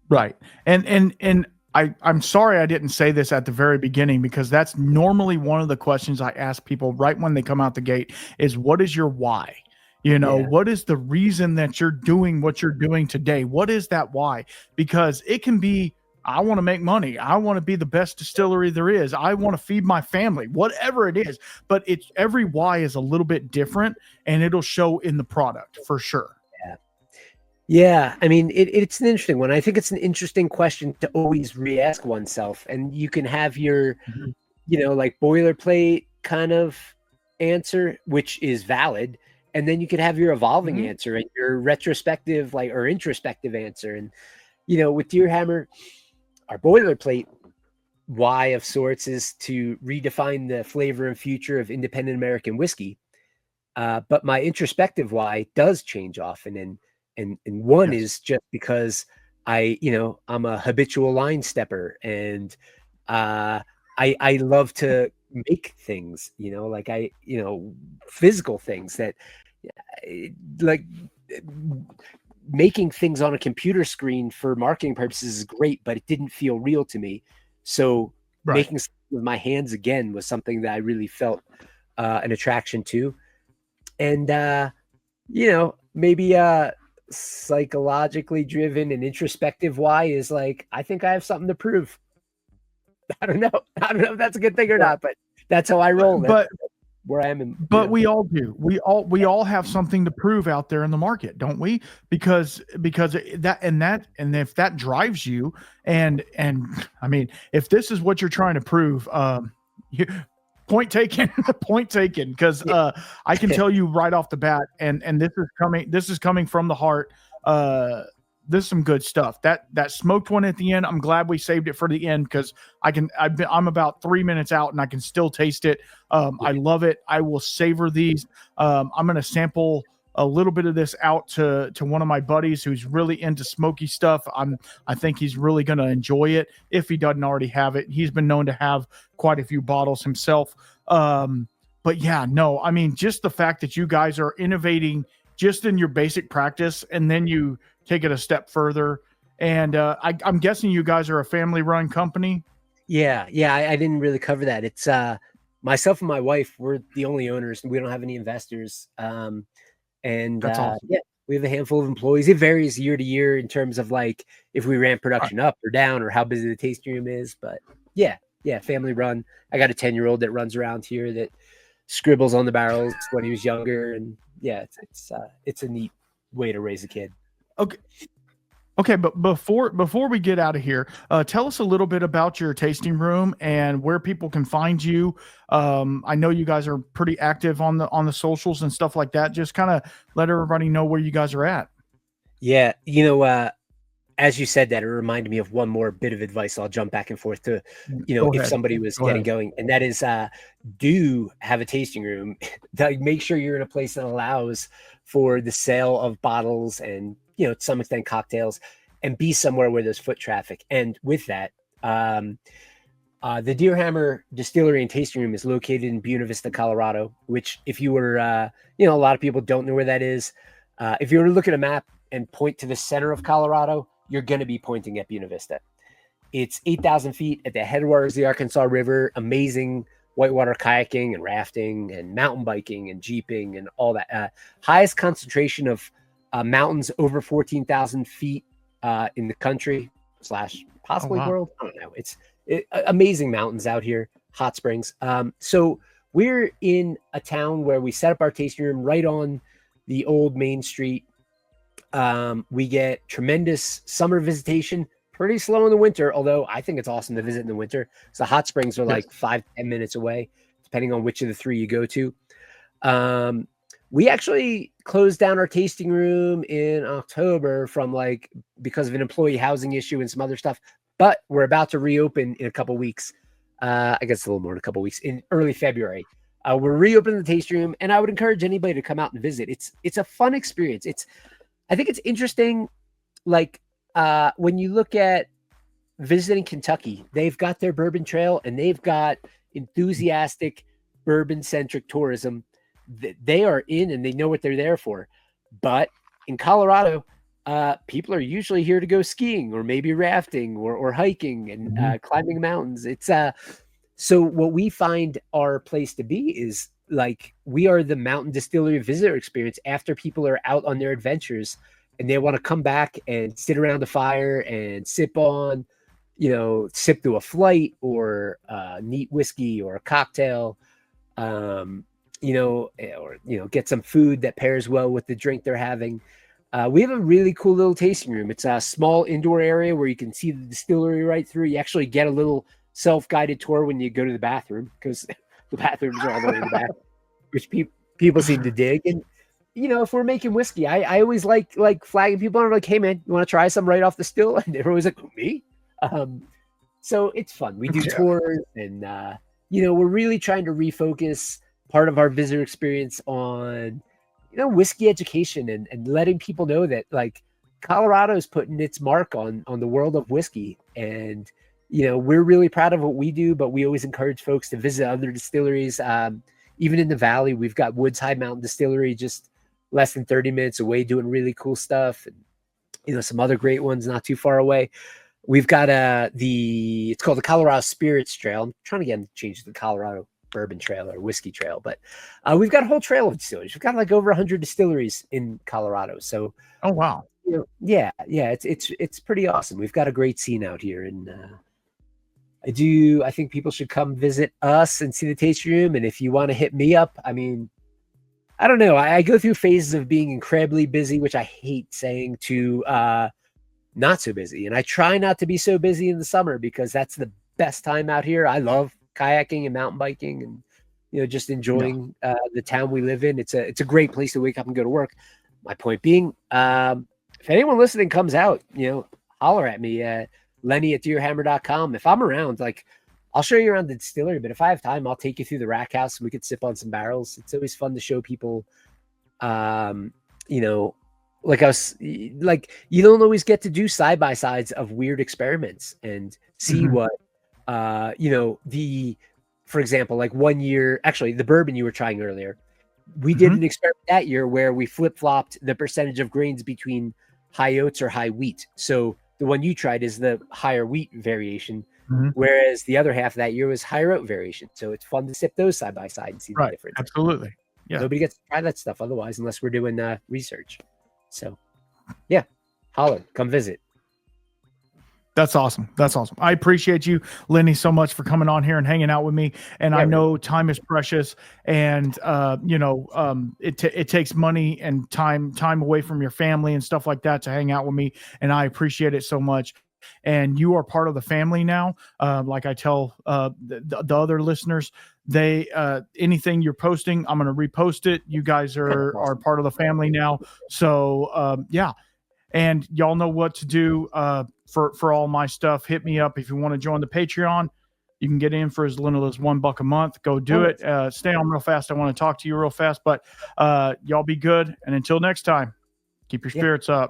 Right. And I'm sorry I didn't say this at the very beginning, because that's normally one of the questions I ask people right when they come out the gate is, what is your why? What is the reason that you're doing what you're doing today? What is that why? Because it can be, I want to make money. I want to be the best distillery there is. I want to feed my family, whatever it is. But every why is a little bit different, and it'll show in the product for sure. Yeah. I mean, it's an interesting one. I think it's an interesting question to always re-ask oneself. And you can have your, like, boilerplate kind of answer, which is valid. And then you could have your evolving answer and your retrospective, or introspective answer. And, with Deerhammer, our boilerplate why of sorts is to redefine the flavor and future of independent American whiskey. But my introspective why does change often. And one is just because I'm a habitual line stepper, and I love to make things, physical things that, like, making things on a computer screen for marketing purposes is great, but it didn't feel real to me. So making something with my hands again was something that I really felt an attraction to. And, maybe psychologically driven and introspective why is like, I think I have something to prove. I don't know if that's a good thing or not, but that's how I roll. But where I am. But we all do. We all have something to prove out there in the market, don't we? Because if that drives you, and I mean, if this is what you're trying to prove, Point taken. Point taken. Because I can tell you right off the bat, and this is coming from the heart. This is some good stuff. That smoked one at the end, I'm glad we saved it for the end, because I'm about 3 minutes out and I can still taste it. I love it. I will savor these. I'm going to sample a little bit of this out to one of my buddies who's really into smoky stuff. I think he's really going to enjoy it if he doesn't already have it. He's been known to have quite a few bottles himself. But yeah, no, I mean, just the fact that you guys are innovating just in your basic practice, and then you take it a step further. And I'm guessing you guys are a family-run company. Yeah, I didn't really cover that. It's myself and my wife. We're the only owners. We don't have any investors. And That's awesome. yeah, we have a handful of employees. It varies year to year in terms of like if we ramp production up or down, or how busy the tasting room is. But yeah, family run. I got a 10-year-old that runs around here that scribbles on the barrels when he was younger, and yeah, it's a neat way to raise a kid. Okay, but before we get out of here, tell us a little bit about your tasting room and where people can find you. I know you guys are pretty active on the socials and stuff like that. Just kind of let everybody know where you guys are at. Yeah, as you said that, it reminded me of one more bit of advice. I'll jump back and forth to, if somebody was getting going, and that is, do have a tasting room. Make sure you're in a place that allows for the sale of bottles and, to some extent cocktails, and be somewhere where there's foot traffic. And with that, the Deerhammer Distillery and Tasting Room is located in Bueno Vista, Colorado, which if you were, a lot of people don't know where that is. If you were to look at a map and point to the center of Colorado, you're going to be pointing at Bueno Vista. It's 8,000 feet at the headwaters of the Arkansas River. Amazing whitewater kayaking and rafting and mountain biking and jeeping and all that. Highest concentration of mountains over 14,000 feet in the country / possibly world. I don't know. It's amazing mountains out here, hot springs. So we're in a town where we set up our tasting room right on the old Main Street. We get tremendous summer visitation, pretty slow in the winter, although I think it's awesome to visit in the winter. So hot springs are like 5-10 minutes away, depending on which of the three you go to. We actually closed down our tasting room in October because of an employee housing issue and some other stuff, but we're about to reopen in a couple weeks. I guess a little more than a couple weeks, in early February. We're reopening the tasting room, and I would encourage anybody to come out and visit. It's a fun experience. I think it's interesting, when you look at visiting Kentucky, they've got their bourbon trail and they've got enthusiastic bourbon-centric tourism that they are in, and they know what they're there for. But in Colorado, people are usually here to go skiing or maybe rafting or hiking and climbing mountains. It's so what we find our place to be is we are the mountain distillery visitor experience after people are out on their adventures and they want to come back and sit around the fire and sip through a flight or neat whiskey or a cocktail, get some food that pairs well with the drink they're having. We have a really cool little tasting room. It's a small indoor area where you can see the distillery right through. You actually get a little self-guided tour when you go to the bathroom, because the bathrooms are all the way in the back, which people seem to dig. And, if we're making whiskey, I always like flagging people and I'm like, hey man, you want to try some right off the still? And they're always like, me? So it's fun. We do tours and, we're really trying to refocus part of our visitor experience on, whiskey education and letting people know that Colorado is putting its mark on the world of whiskey. And, we're really proud of what we do, but we always encourage folks to visit other distilleries. Even in the Valley, we've got Woods High Mountain Distillery, just less than 30 minutes away, doing really cool stuff. And, some other great ones not too far away. We've got it's called the Colorado Spirits Trail. I'm trying to get them to change to the Colorado Bourbon Trail or Whiskey Trail, but we've got a whole trail of distilleries. We've got over 100 distilleries in Colorado. So, oh wow, it's pretty awesome. We've got a great scene out here, and I think people should come visit us and see the tasting room. And if you want to hit me up, I mean, I don't know. I go through phases of being incredibly busy, which I hate saying, to not so busy. And I try not to be so busy in the summer because that's the best time out here. I love kayaking and mountain biking and just enjoying the town we live in. It's a great place to wake up and go to work. My point being, if anyone listening comes out, holler at me, Lenny at Deerhammer.com. If I'm around, like, I'll show you around the distillery, but if I have time, I'll take you through the rack house and we could sip on some barrels. It's always fun to show people, like you don't always get to do side by sides of weird experiments and see what, for example, like 1 year, actually the bourbon you were trying earlier, we did an experiment that year where we flip flopped the percentage of grains between high oats or high wheat. So the one you tried is the higher wheat variation. Whereas the other half of that year was higher oat variation. So it's fun to sip those side by side and see the difference. Absolutely. Yeah. Nobody gets to try that stuff otherwise, unless we're doing research. So yeah, holler, come visit. That's awesome. That's awesome. I appreciate you, Lenny, so much for coming on here and hanging out with me. And I know time is precious, and it takes money and time away from your family and stuff like that to hang out with me. And I appreciate it so much. And you are part of the family now. Like I tell the other listeners, they anything you're posting, I'm going to repost it. You guys are part of the family now. So yeah. And y'all know what to do for all my stuff. Hit me up if you want to join the Patreon. You can get in for as little as $1 a month. Go do it. Stay on real fast. I want to talk to you real fast, but y'all be good. And until next time, keep your spirits up.